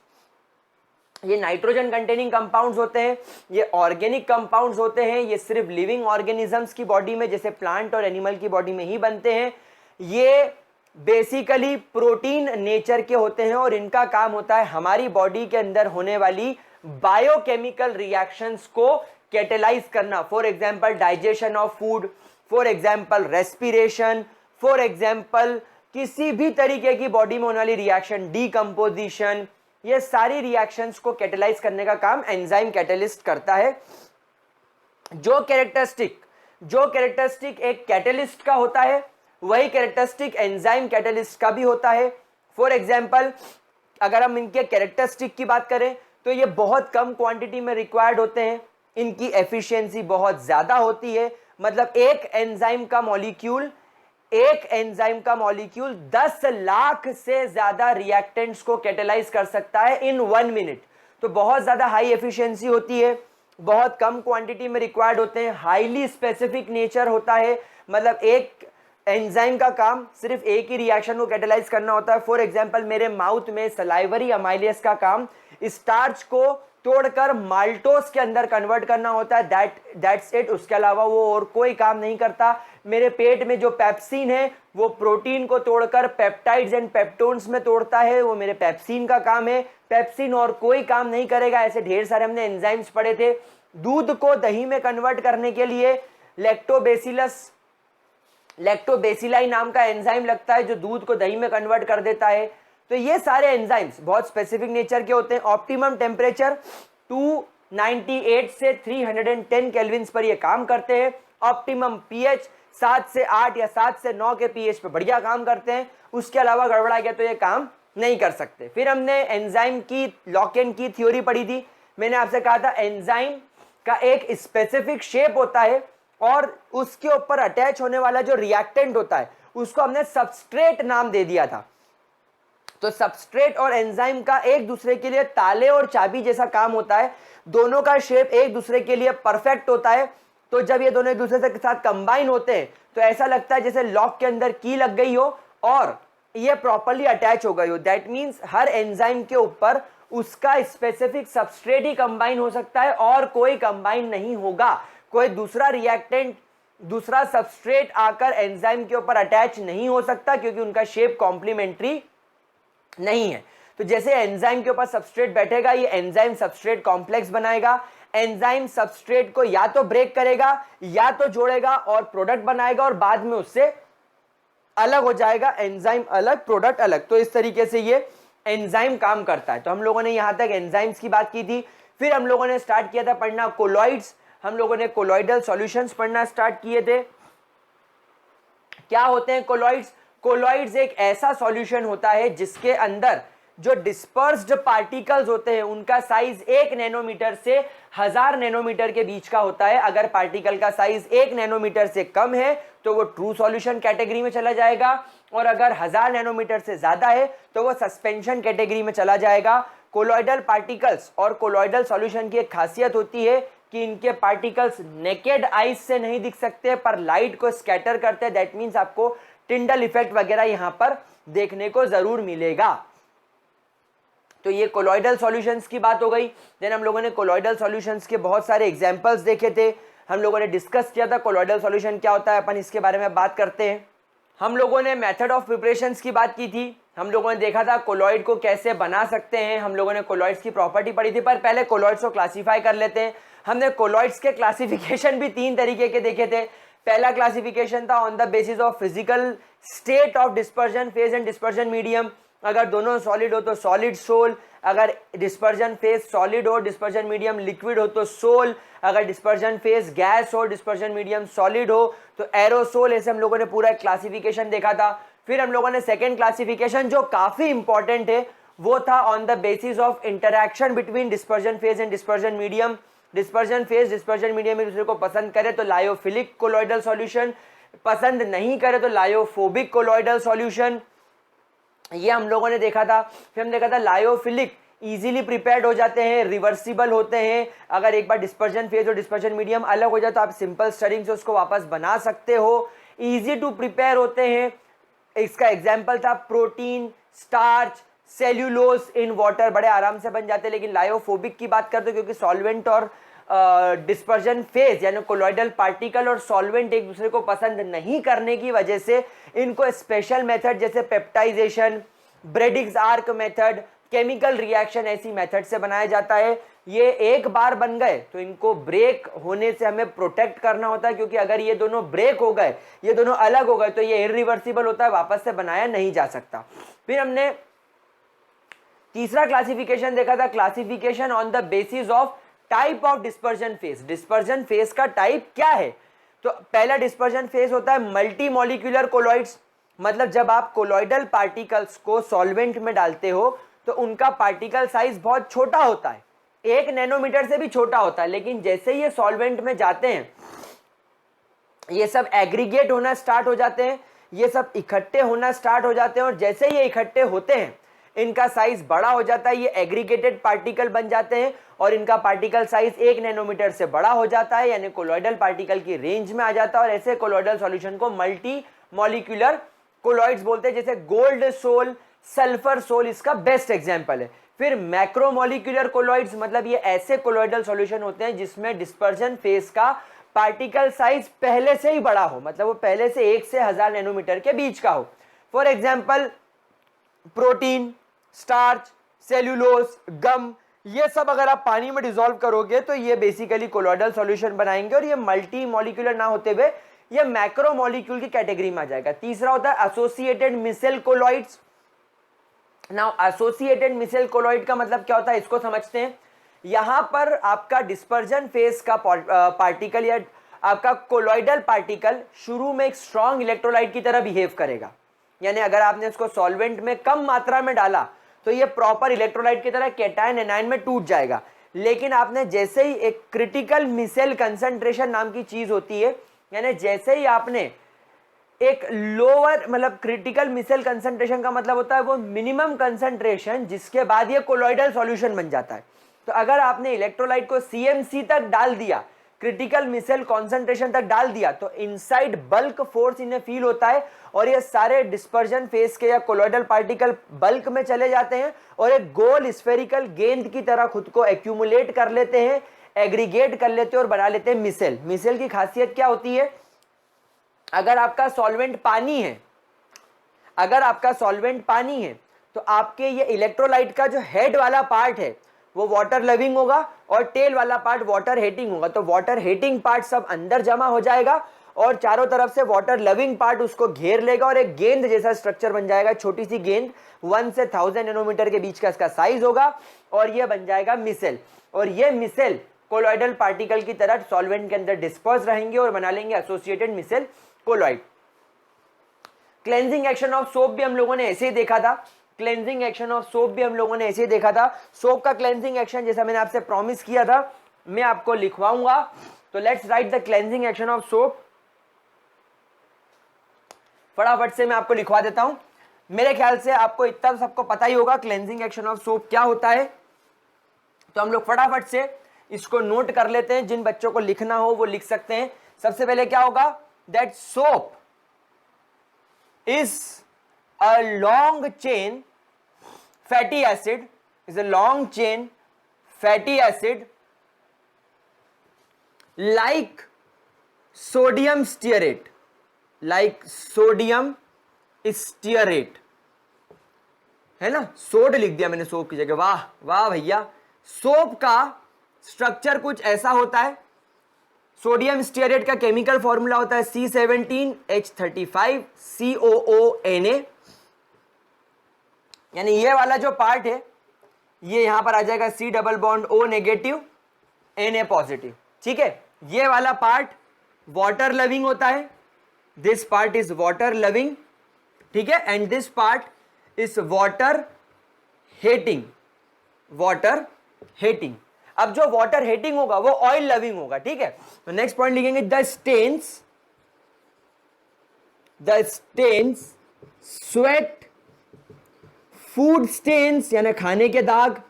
ये नाइट्रोजन कंटेनिंग कंपाउंड्स होते हैं, ये ऑर्गेनिक कंपाउंड्स होते हैं, ये सिर्फ लिविंग ऑर्गेनिजम्स की बॉडी में जैसे प्लांट और एनिमल की बॉडी में ही बनते हैं। ये बेसिकली प्रोटीन नेचर के होते हैं और इनका काम होता है हमारी बॉडी के अंदर होने वाली बायोकेमिकल रिएक्शंस को कैटेलाइज करना। For example digestion of food, for example respiration, for example किसी भी तरीके की बॉडी में होने वाली रिएक्शन, डीकंपोजिशन, ये सारी रिएक्शंस को कैटेलाइज करने का काम एंजाइम कैटलिस्ट करता है। जो कैरेक्टरिस्टिक एक कैटलिस्ट का होता है वही कैरेक्टरिस्टिक एंजाइम कैटलिस्ट का भी होता है। फॉर एग्जांपल अगर हम इनके कैरेक्टरिस्टिक की बात करें तो ये बहुत कम क्वांटिटी में रिक्वायर्ड होते हैं, इनकी एफिशिएंसी बहुत ज्यादा होती है। मतलब एक एंजाइम का मॉलिक्यूल 10 लाख से ज्यादा रिएक्टेंट्स को कैटेलाइज कर सकता है इन 1 मिनट। तो बहुत ज्यादा हाई एफिशिएंसी होती है, बहुत कम क्वांटिटी में रिक्वायर्ड होते हैं, हाईली स्पेसिफिक नेचर होता है। मतलब एक एंजाइम का काम सिर्फ एक ही रिएक्शन को कैटेलाइज करना होता है। फॉर एग्जांपल मेरे माउथ में सलाइवरी अमाइलेज का काम स्टार्च को तोड़कर माल्टोस के अंदर कन्वर्ट करना होता है, दैट्स इट। उसके अलावा वो और कोई काम नहीं करता। मेरे पेट में जो पेप्सिन है वो प्रोटीन को तोड़कर पेप्टाइड्स एंड पेप्टोन्स में तोड़ता है, वो मेरे पेप्सिन का काम है। पेप्सिन और कोई काम नहीं करेगा। ऐसे ढेर सारे हमने एंजाइम्स पढ़े थे। दूध को दही में कन्वर्ट करने के लिए लैक्टोबेसिलाई नाम का एंजाइम लगता है जो दूध को दही में कन्वर्ट कर देता है। तो ये सारे एंजाइम्स बहुत स्पेसिफिक नेचर के होते हैं। ऑप्टिमम टेम्परेचर 298 से 310 केल्विन पर ये काम करते हैं। ऑप्टिमम पीएच 7 से 8 या 7 से 9 के पीएच पे बढ़िया काम करते हैं। उसके अलावा गड़बड़ा गया तो ये काम नहीं कर सकते। फिर हमने एंजाइम की लॉक एंड की थ्योरी पढ़ी थी। मैंने आपसे कहा था एंजाइम का एक स्पेसिफिक शेप होता है और उसके ऊपर अटैच होने वाला जो रिएक्टेंट होता है उसको हमने सबस्ट्रेट नाम दे दिया था। तो सबस्ट्रेट और एंजाइम का एक दूसरे के लिए ताले और चाबी जैसा काम होता है। दोनों का शेप एक दूसरे के लिए परफेक्ट होता है। तो जब ये दोनों एक दूसरे के साथ कंबाइन होते हैं तो ऐसा लगता है जैसे लॉक के अंदर की लग गई हो और ये प्रॉपर्ली अटैच हो गई हो। दैट मीन्स हर एंजाइम के ऊपर उसका स्पेसिफिक सबस्ट्रेट ही कंबाइन हो सकता है और कोई कंबाइन नहीं होगा। कोई दूसरा रिएक्टेंट, दूसरा सबस्ट्रेट आकर एंजाइम के ऊपर अटैच नहीं हो सकता क्योंकि उनका शेप कॉम्प्लीमेंट्री नहीं है। तो जैसे एंजाइम के ऊपर सबस्ट्रेट बैठेगा ये एंजाइम सबस्ट्रेट कॉम्प्लेक्स बनाएगा। एंजाइम सबस्ट्रेट को या तो ब्रेक करेगा या तो जोड़ेगा और प्रोडक्ट बनाएगा और बाद में उससे अलग हो जाएगा। एंजाइम अलग, प्रोडक्ट अलग। तो इस तरीके से ये एंजाइम काम करता है। तो हम लोगों ने यहां तक एंजाइम्स की बात की थी। फिर हम लोगों ने स्टार्ट किया था पढ़ना कोलॉइड्स। हम लोगों ने कोलॉइडल सॉल्यूशंस पढ़ना स्टार्ट किए थे। क्या होते हैं कोलॉइड्स? कोलॉइड्स एक ऐसा सॉल्यूशन होता है जिसके अंदर जो डिस्पर्स्ड पार्टिकल्स होते हैं उनका साइज 1 नैनोमीटर से 1000 नैनोमीटर के बीच का होता है। अगर पार्टिकल का साइज 1 नैनोमीटर से कम है तो वो ट्रू सॉल्यूशन कैटेगरी में चला जाएगा और अगर 1000 नैनोमीटर से ज्यादा है तो वो सस्पेंशन कैटेगरी में चला जाएगा। कोलॉइडल पार्टिकल्स और कोलॉइडल सॉल्यूशन की एक खासियत होती है कि इनके पार्टिकल्स नेकेड आइज से नहीं दिख सकते पर लाइट को स्कैटर करते हैं। दैट मीन्स आपको टिंडल इफेक्ट वगैरह यहां पर देखने को जरूर मिलेगा। तो ये कोलॉइडल सॉल्यूशंस की बात हो गई। देन हम लोगों ने कोलॉइडल सॉल्यूशंस के बहुत सारे एग्जांपल्स देखे थे। हम लोगों ने डिस्कस किया था कोलॉइडल सॉल्यूशन क्या होता है, अपन इसके बारे में बात करते हैं। हम लोगों ने मेथड ऑफ प्रिपरेशंस की बात की थी। हम लोगों ने देखा था कोलॉइड को कैसे बना सकते हैं। हम लोगों ने कोलॉइड्स की प्रॉपर्टी पढ़ी थी। पर पहले कोलॉइड्स को क्लासीफाई कर लेते हैं। हमने कोलॉइड्स के क्लासिफिकेशन भी 3 तरीके के देखे थे। पहला क्लासिफिकेशन था on the basis of physical state of dispersion phase and dispersion medium. अगर दोनों सॉलिड हो तो सॉलिड सोल, अगर डिस्पर्जन फेज सॉलिड हो, डिस्पर्जन मीडियम लिक्विड हो तो सोल, अगर डिस्पर्जन फेज गैस हो, डिस्पर्जन मीडियम सॉलिड हो तो एरोसोल। ऐसे हम लोगों ने पूरा क्लासिफिकेशन देखा था। फिर हम लोगों ने सेकेंड क्लासिफिकेशन जो काफी इंपॉर्टेंट है वो था on the basis of interaction between dispersion phase and dispersion medium. Dispersion phase dispersion medium एक दूसरे को पसंद करे तो लायोफिलिक कोलॉइडल सॉल्यूशन, पसंद नहीं करे तो लायोफोबिक कोलॉइडल सॉल्यूशन, ये हम लोगों ने देखा था। फिर हम देखा था लायोफिलिक, इजीली प्रिपेयर्ड हो जाते हैं, रिवर्सिबल होते हैं, अगर एक बार डिस्पर्जन फेज और डिस्पर्जन मीडियम अलग हो जाए तो आप सिंपल स्टरिंग से उसको वापस बना सकते हो, इजी टू प्रिपेयर होते हैं। इसका एग्जाम्पल था protein, starch, cellulose in water, बड़े आराम से बन जाते हैं। लेकिन लायोफोबिक की बात करते हैं क्योंकि सॉल्वेंट और डिस्पर्जन फेज यानी कोलॉइडल पार्टिकल और सॉल्वेंट एक दूसरे को पसंद नहीं करने की वजह से इनको स्पेशल मेथड जैसे peptization, Bredig's arc method, chemical reaction ऐसी मेथड से बनाया जाता है। ये एक बार बन गए तो इनको ब्रेक होने से हमें प्रोटेक्ट करना होता है, क्योंकि अगर ये दोनों ब्रेक हो गए, ये दोनों अलग हो गए तो ये इरिवर्सिबल होता है, वापस से बनाया नहीं जा सकता। फिर हमने तीसरा क्लासिफिकेशन देखा था, classification on the basis of type of dispersion phase. Dispersion phase का टाइप क्या है? तो पहला डिस्पर्जन फेज होता है मल्टी मॉलिक्यूलर कोलॉइड्स, मतलब जब आप कोलॉइडल पार्टिकल्स को सॉल्वेंट में डालते हो तो उनका पार्टिकल साइज बहुत छोटा होता है, 1 नैनोमीटर से भी छोटा होता है। लेकिन जैसे ही ये सॉल्वेंट में जाते हैं ये सब एग्रीगेट होना स्टार्ट हो जाते हैं, ये सब इकट्ठे होना स्टार्ट हो जाते हैं, और जैसे ही ये इकट्ठे होते हैं इनका साइज बड़ा हो जाता है, ये एग्रीगेटेड पार्टिकल बन जाते हैं और इनका पार्टिकल साइज 1 नैनोमीटर से बड़ा हो जाता है, यानी कोलॉइडल पार्टिकल की रेंज में आ जाता है। और ऐसे कोलॉइडल सॉल्यूशन को मल्टी मॉलिक्यूलर कोलॉइड्स बोलते हैं, जैसे गोल्ड सोल, सल्फर सोल इसका बेस्ट एग्जांपल है। फिर मैक्रोमोलिक्यूलर कोलॉइड्स, मतलब ये ऐसे कोलॉइडल सॉल्यूशन होते हैं जिसमें डिस्पर्जन फेज का पार्टिकल साइज पहले से ही बड़ा हो, मतलब वो पहले से 1 से 1000 नैनोमीटर के बीच का हो। For example protein, starch, cellulose, gum, ये सब अगर आप पानी में डिसॉल्व करोगे तो ये बेसिकली कोलॉइडल सॉल्यूशन बनाएंगे, और ये मल्टी मॉलिक्यूलर ना होते हुए ये मैक्रो मॉलिक्यूल की कैटेगरी में आ जाएगा। तीसरा होता है associated micelle colloids. Now associated micelle colloid का मतलब क्या होता है इसको समझते हैं। यहां पर आपका डिस्पर्जन फेज का पार्टिकल या आपका कोलॉइडल पार्टिकल शुरू में एक स्ट्रॉन्ग इलेक्ट्रोलाइट की तरह बिहेव करेगा, यानी अगर आपने इसको सॉल्वेंट में कम मात्रा में डाला तो ये प्रॉपर इलेक्ट्रोलाइट की तरह कैटायन एनायन में टूट जाएगा। लेकिन आपने जैसे ही एक क्रिटिकल मिसेल कंसंट्रेशन नाम की चीज होती है, यानी जैसे ही आपने एक लोअर, मतलब क्रिटिकल मिसेल कंसंट्रेशन का मतलब होता है वो मिनिमम कंसंट्रेशन जिसके बाद ये कोलॉइडल सॉल्यूशन बन जाता है। तो अगर आपने इलेक्ट्रोलाइट को CMC तक डाल दिया, क्रिटिकल मिसेल कॉन्सेंट्रेशन तक डाल दिया, तो इनसाइड बल्क फोर्स इन्हें फील होता है और ये सारे डिस्पर्जन फेज के या कोलॉइडल पार्टिकल बल्क में चले जाते हैं और एक गोल स्फेरिकल गेंद की तरह खुद को एक्यूमुलेट कर लेते हैं, एग्रीगेट कर लेते हैं और बना लेते हैं मिसेल। मिसेल की खासियत क्या होती है? अगर आपका सॉल्वेंट पानी है, अगर आपका सॉल्वेंट पानी है तो आपके ये इलेक्ट्रोलाइट का जो हेड वाला पार्ट है वो वाटर लविंग होगा और टेल वाला पार्ट वाटर हेटिंग होगा। तो वाटर हेटिंग पार्ट सब अंदर जमा हो जाएगा और चारों तरफ से वाटर लविंग पार्ट उसको घेर लेगा और एक गेंद जैसा स्ट्रक्चर बन जाएगा, छोटी सी गेंद, 1 से 1000 नैनोमीटर के बीच का इसका साइज होगा और ये बन जाएगा मिसेल। और ये मिसेल कोलॉइडल पार्टिकल की तरह सॉल्वेंट के अंदर डिस्पर्स रहेंगे और बना लेंगे associated micelle colloid. Cleansing action of soap भी हम लोगों ने ऐसे ही देखा था, क्लेंजिंग एक्शन ऑफ सोप भी हम लोगों ने ऐसे ही देखा था। सोप का क्लेंजिंग एक्शन जैसा मैंने आपसे प्रॉमिस किया था मैं आपको लिखवाऊंगा, तो let's write the cleansing action of soap. फटाफट से मैं आपको लिखवा देता हूं। मेरे ख्याल से आपको इतना सबको पता ही होगा क्लेंजिंग एक्शन ऑफ सोप क्या होता है, तो हम लोग फटाफट से इसको नोट कर लेते हैं। जिन बच्चों को लिखना हो वो लिख सकते हैं। सबसे पहले क्या होगा, that soap is a long chain fatty acid, is a long chain fatty acid like sodium stearate, like sodium stearate, है ना, सोड लिख दिया मैंने सोप की जगह। वाह वाह भैया। सोप का स्ट्रक्चर कुछ ऐसा होता है। सोडियम स्टीयरेट का केमिकल फॉर्मूला होता है C17H35COONA, यानी ये वाला जो पार्ट है ये यहां पर आ जाएगा C double bond O negative Na positive. ठीक है, ये वाला पार्ट वाटर लविंग होता है, this part is water loving, ठीक है, and this part is water hating, water hating. अब जो वाटर हेटिंग होगा वो ऑयल लविंग होगा। ठीक है, तो नेक्स्ट पॉइंट लिखेंगे the stains the stains, sweat, food stains यानी खाने के दाग,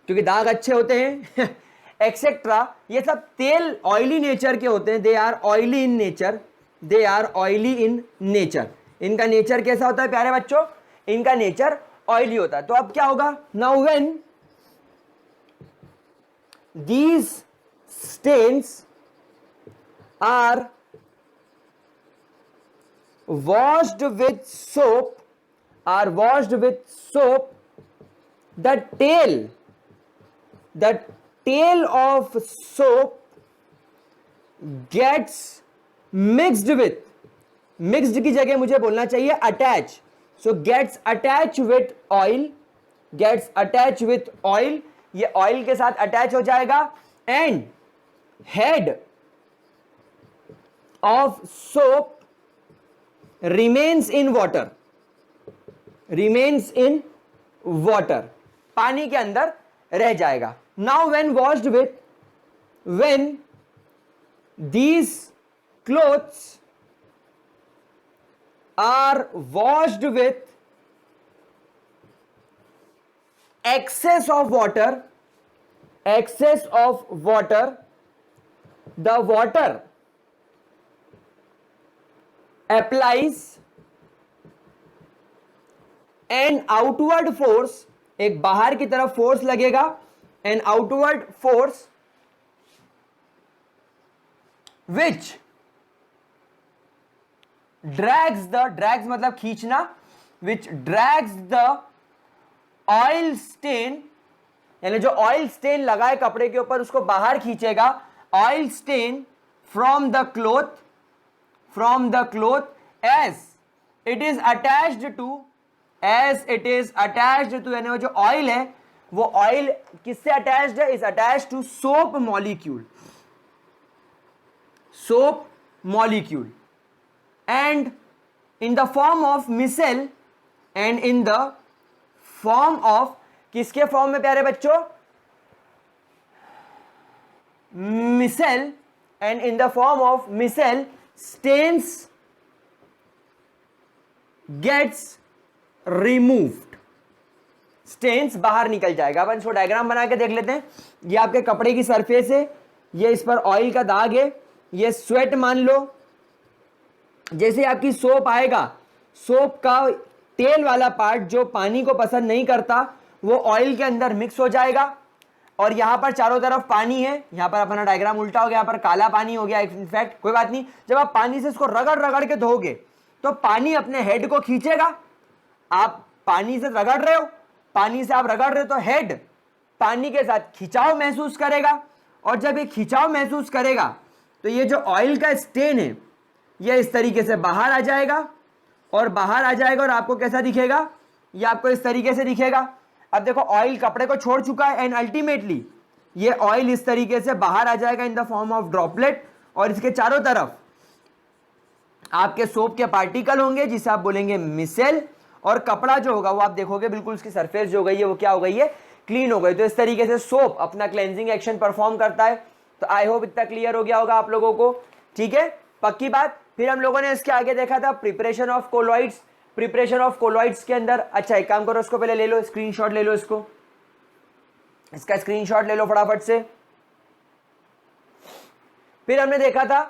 क्योंकि दाग अच्छे होते हैं, एक्सेट्रा, ये सब तेल ऑयली नेचर के होते हैं, they are oily in nature, they are oily in nature. इनका नेचर कैसा होता है प्यारे बच्चों? इनका नेचर ऑयली होता है। तो अब क्या होगा? Now when these stains are washed with soap, the tail of soap gets mixed with, mixed की जगह मुझे बोलना चाहिए attach, so gets attached with oil, ये ऑयल के साथ अटैच हो जाएगा, and head of soap remains in water, पानी के अंदर रह जाएगा। Now when these clothes are washed with excess of water, the water applies an outward force, एक बाहर की तरफ फोर्स लगेगा, an outward force which drags मतलब खींचना, which drags the oil stain, यानी जो ऑयल स्टेन लगा है कपड़े के ऊपर उसको बाहर खींचेगा, oil stain from the cloth as it is attached to, यानी वो जो ऑयल है वो ऑयल किससे अटैच्ड है? Is attached to soap molecule and in the form of micelle, and in the form of, किसके फॉर्म में प्यारे बच्चों? Micelle, and in the form of micelle stains gets removed, stains बाहर निकल जाएगा। अपन इसको डायग्राम बना के देख लेते हैं। ये आपके कपड़े की सरफेस है, ये इस पर ऑयल का दाग है, ये स्वेट मान लो। जैसे आपकी सोप आएगा, सोप का तेल वाला पार्ट जो पानी को पसंद नहीं करता वो ऑयल के अंदर मिक्स हो जाएगा, और यहां पर चारों तरफ पानी है, यहां पर अपना डायग्राम उल्टा हो गया, यहां पर काला पानी हो गया। इनफैक्ट कोई बात नहीं, जब आप पानी से इसको रगड़ के धोगे तो पानी अपने हेड को खींचेगा। आप पानी से रगड़ रहे हो, तो हेड पानी के साथ खिंचाव महसूस करेगा, और जब ये खिंचाव महसूस करेगा तो ये जो ऑयल का स्टेन है ये इस तरीके से बाहर आ जाएगा, और आपको कैसा दिखेगा? ये आपको इस तरीके से दिखेगा। अब देखो ऑयल कपड़े को छोड़ चुका है, एंड अल्टीमेटली ये ऑयल इस तरीके से बाहर आ जाएगा इन द फॉर्म ऑफ ड्रॉपलेट, और इसके चारों तरफ आपके सोप के पार्टिकल होंगे जिसे आप बोलेंगे मिसेल, और कपड़ा जो होगा वो आप देखोगे बिल्कुल उसकी सरफेस जो हो गई है वो क्या हो गई है? क्लीन हो गई। तो इस तरीके से सोप अपना क्लेंजिंग एक्शन परफॉर्म करता है। तो आई होप इतना क्लियर हो गया होगा आप लोगों को, ठीक है, पक्की बात। फिर हम लोगों ने इसके आगे देखा था प्रिपरेशन ऑफ कोलॉइड्स के अंदर। अच्छा एक काम करो, इसको पहले ले लो, स्क्रीनशॉट ले लो, इसका स्क्रीनशॉट ले लो फटाफट से। फिर हमने देखा था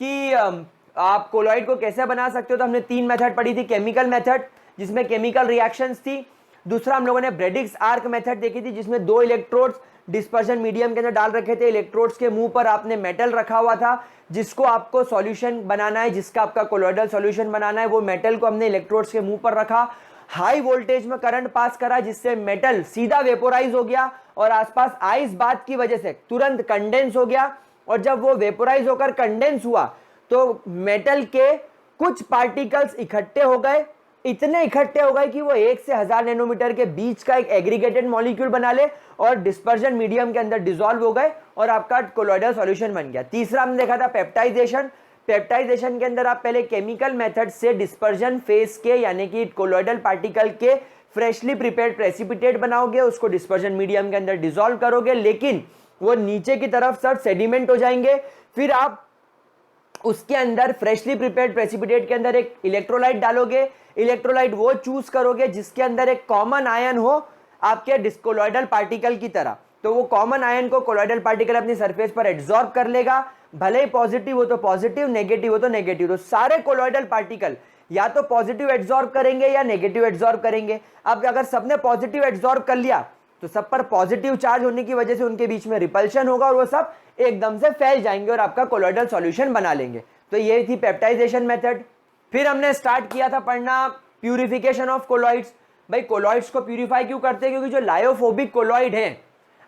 कि आप कोलॉइड को कैसे बना सकते हो। तो हमने 3 मेथड पढ़ी थी। केमिकल मेथड जिसमें केमिकल रिएक्शंस थी, दूसरा हम लोगों ने ब्रेडिक्स आर्क मेथड देखी थी जिसमें 2 इलेक्ट्रोड्स डिस्पर्शन मीडियम के अंदर डाल रखे थे। इलेक्ट्रोड्स के मुंह पर आपने मेटल रखा हुआ था जिसको आपको सॉल्यूशन बनाना है, जिसका आपका कोलॉइडल सॉल्यूशन बनाना है। वो मेटल को हमने इलेक्ट्रोड्स के मुंह पर रखा, हाई वोल्टेज में करंट पास करा जिससे मेटल सीधा वेपोराइज हो गया और आसपास आइस बात की वजह से तुरंत कंडेंस हो गया। और जब वो वेपोराइज होकर कंडेंस हुआ तो मेटल के कुछ पार्टिकल्स इकट्ठे हो गए, इतने इकट्ठे हो गए कि वो 1 से 1000 नैनोमीटर के बीच का एक एग्रीगेटेड मॉलिक्यूल बना ले और डिस्पर्जन मीडियम के अंदर डिसॉल्व हो गए और आपका कोलॉइडल सॉल्यूशन बन गया। तीसरा हमने देखा था पेप्टाइजेशन। पेप्टाइजेशन के अंदर आप पहले केमिकल मेथड से डिस्पर्जन फेज के यानी कि कोलॉइडल पार्टिकल के फ्रेशली प्रिपेयर्ड प्रेसिपिटेट बनाओगे, उसको डिस्पर्जन मीडियम के अंदर डिसॉल्व करोगे, लेकिन वो नीचे की तरफ सर सेडिमेंट हो जाएंगे। फिर आप उसके अंदर फ्रेशली प्रिपेयर्ड प्रेसिपिटेट के अंदर एक इलेक्ट्रोलाइट डालोगे, इलेक्ट्रोलाइट वो चूज करोगे जिसके अंदर एक कॉमन आयन हो आपके डिस्कोलॉइडल पार्टिकल की तरह, तो वो कॉमन आयन को कोलॉइडल पार्टिकल अपनी सरफेस पर एब्जॉर्ब कर लेगा, भले ही पॉजिटिव हो तो पॉजिटिव, नेगेटिव हो तो नेगेटिव। तो सारे कोलॉइडल पार्टिकल या तो पॉजिटिव एब्जॉर्ब करेंगे या नेगेटिव एब्जॉर्ब करेंगे। अब अगर सबने पॉजिटिव एब्जॉर्ब कर लिया तो सब पर पॉजिटिव चार्ज होने की वजह से उनके बीच में रिपल्शन होगा और वो सब एकदम से फैल जाएंगे और आपका कोलॉइडल सॉल्यूशन बना लेंगे। तो ये थी पेप्टाइजेशन मेथड। फिर हमने स्टार्ट किया था पढ़ना प्यूरिफिकेशन ऑफ कोलॉइड्स। भाई कोलॉइड्स को प्यूरिफाई क्यों करते हैं? क्योंकि जो लायोफोबिक कोलॉइड है,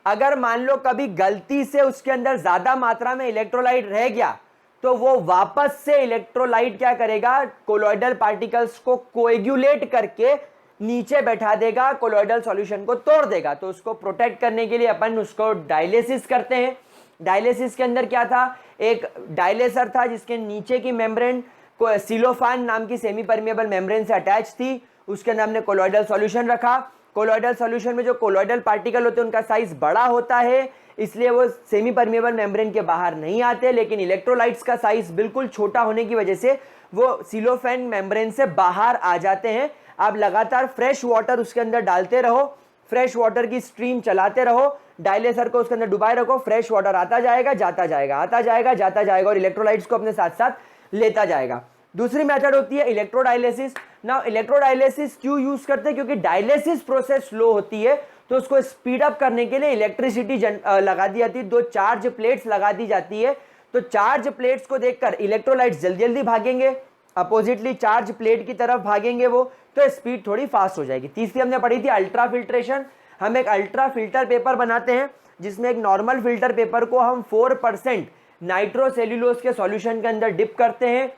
अगर मान लो कभी गलती से उसके अंदर ज्यादा मात्रा में इलेक्ट्रोलाइट रह गया तो वो वापस से इलेक्ट्रोलाइट क्या करेगा, कोलॉइडल पार्टिकल्स को कोएगुलेट करके नीचे बैठा देगा, कोलॉइडल सॉल्यूशन को तोड़ देगा। तो उसको प्रोटेक्ट करने के लिए अपन उसको डायलिसिस करते हैं। डायलिसिस के अंदर क्या था, एक डायलेसर था जिसके नीचे की मेम्ब्रेन को सिलोफान नाम की सेमी परमिएबल मेम्ब्रेन से अटैच थी, उसके अंदर हमने कोलॉइडल सॉल्यूशन रखा। कोलॉइडल सॉल्यूशन में जो कोलॉइडल पार्टिकल होते हैं उनका साइज बड़ा होता है, इसलिए वो सेमी परमिएबल मेम्ब्रेन के बाहर नहीं आते, लेकिन इलेक्ट्रोलाइट्स का साइज बिल्कुल छोटा होने की वजह से वो सिलोफेन मेम्ब्रेन से बाहर आ जाते हैं। आप लगातार फ्रेश वाटर उसके अंदर डालते रहो, फ्रेश वाटर की स्ट्रीम चलाते रहो, डायलेसर को उसके अंदर डुबाए रखो, फ्रेश वाटर आता जाएगा जाता जाएगा, आता जाएगा जाता जाएगा और इलेक्ट्रोलाइट्स को अपने साथ साथ लेता जाएगा। दूसरी मेथड होती है इलेक्ट्रोडायलिसिस। ना इलेक्ट्रोडायलिसिस क्यों यूज करते हैं? क्योंकि डायलिसिस प्रोसेस स्लो होती है, तो उसको स्पीड अप करने के लिए इलेक्ट्रिसिटी लगा दी जाती है, 2 चार्ज प्लेट्स लगा दी जाती है। तो चार्ज प्लेट्स को देखकर इलेक्ट्रोलाइट्स जल्दी जल्दी भागेंगे, अपोजिटली चार्ज प्लेट की तरफ भागेंगे वो, तो स्पीड थोड़ी फास्ट हो जाएगी। तीसरी हमने पढ़ी थी अल्ट्रा फिल्ट्रेशन। हम एक अल्ट्रा फिल्टर पेपर बनाते हैं जिसमें एक नॉर्मल फिल्टर पेपर को हम 4% नाइट्रोसेल्यूलोज के सॉल्यूशन के अंदर डिप करते हैं।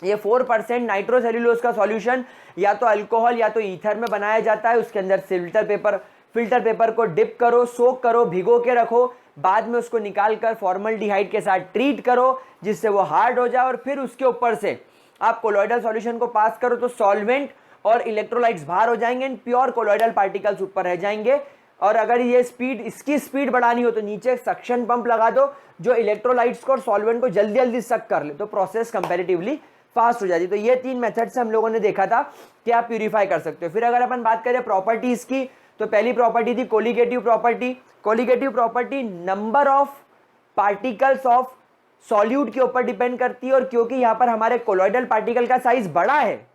ये 4% नाइट्रोसेल्यूलोज का सॉल्यूशन या तो अल्कोहल या तो ईथर में बनाया जाता है। उसके अंदर फिल्टर पेपर को डिप करो, सोक करो, भिगो के रखो, बाद में उसको निकालकर फॉर्मल्डिहाइड के साथ ट्रीट करो जिससे वो हार्ड हो जाए और फिर उसके ऊपर से आप कोलॉइडल सॉल्यूशन को पास करो तो सॉल्वेंट और इलेक्ट्रोलाइट्स बाहर हो जाएंगे, प्योर कोलॉइडल पार्टिकल्स ऊपर रह जाएंगे। और अगर ये इसकी स्पीड बढ़ानी हो तो नीचे सक्शन पंप लगा दो जो इलेक्ट्रोलाइट्स को और सॉल्वेंट को जल्दी जल्दी सक कर ले, तो प्रोसेस कंपैरेटिवली फास्ट हो जाती। तो ये 3 मेथड से हम लोगों ने देखा था कि आप प्यूरिफाई कर सकते हो। फिर अगर अपन बात करें प्रॉपर्टीज की, तो पहली प्रॉपर्टी थी colligative property. Colligative property number of particles of solute के ऊपर डिपेंड करती है, और क्योंकि यहां पर हमारे कोलॉइडल पार्टिकल का साइज बड़ा है,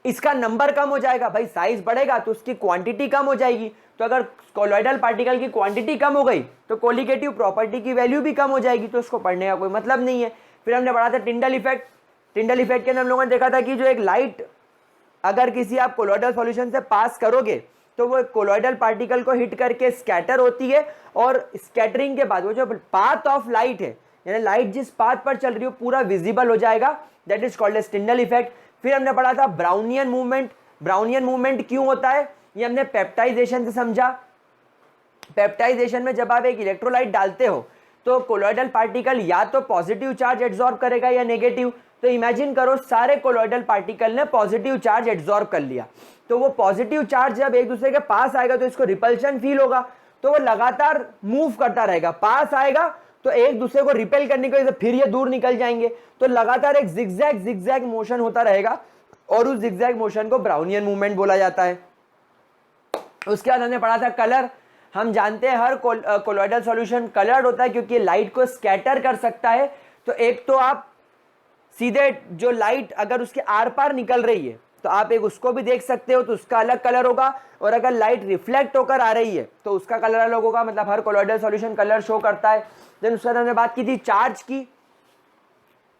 इसका नंबर कम हो जाएगा। भाई साइज बढ़ेगा तो उसकी क्वांटिटी कम हो जाएगी, तो अगर कोलॉइडल पार्टिकल की क्वांटिटी कम हो गई तो कोलिगेटिव प्रॉपर्टी की वैल्यू भी कम हो जाएगी, तो उसको पढ़ने का कोई मतलब नहीं है। फिर हमने पढ़ा था टिंडल इफेक्ट। टिंडल इफेक्ट के अंदर हम लोगों ने देखा था कि जो एक लाइट अगर किसी आप कोलॉइडल सॉल्यूशन से पास करोगे तो वो कोलॉइडल पार्टिकल को हिट करके स्कैटर होती है, और स्कैटरिंग के बाद वो जो पाथ ऑफ लाइट है, यानी लाइट जिस पाथ पर चल रही हो पूरा विजिबल हो जाएगा, that is called as Tyndall effect. फिर हमने पढ़ा था ब्राउनियन मूवमेंट। ब्राउनियन मूवमेंट क्यों होता है ये हमने पेप्टाइजेशन से समझा। पेप्टाइजेशन में जब आप एक इलेक्ट्रोलाइट डालते हो तो कोलॉइडल पार्टिकल या तो पॉजिटिव चार्ज एब्जॉर्ब करेगा या नेगेटिव। तो इमेजिन करो सारे कोलॉइडल पार्टिकल ने पॉजिटिव चार्ज एब्जॉर्ब कर लिया, तो वो पॉजिटिव चार्ज जब एक दूसरे के पास आएगा तो इसको रिपल्शन फील होगा, तो वो लगातार मूव करता रहेगा, पास आएगा तो एक दूसरे को रिपेल करने की वजह से फिर ये दूर निकल जाएंगे, तो लगातार एक जिगजैग मोशन होता रहेगा, और उस जिगजैग मोशन को ब्राउनियन मूवमेंट बोला जाता है। उसके बाद हमने पढ़ा था कलर। हम जानते हैं हर कोलॉइडल सॉल्यूशन कलर्ड होता है क्योंकि लाइट को स्कैटर कर सकता है। तो एक तो आप सीधे जो लाइट अगर उसके आर पार निकल रही है तो आप एक उसको भी देख सकते हो, तो उसका अलग कलर होगा, और अगर लाइट रिफ्लेक्ट होकर आ रही है तो उसका कलर अलग होगा, मतलब हर कोलॉइडल सॉल्यूशन कलर शो करता है। देन उसके बाद हमने बात की थी चार्ज की।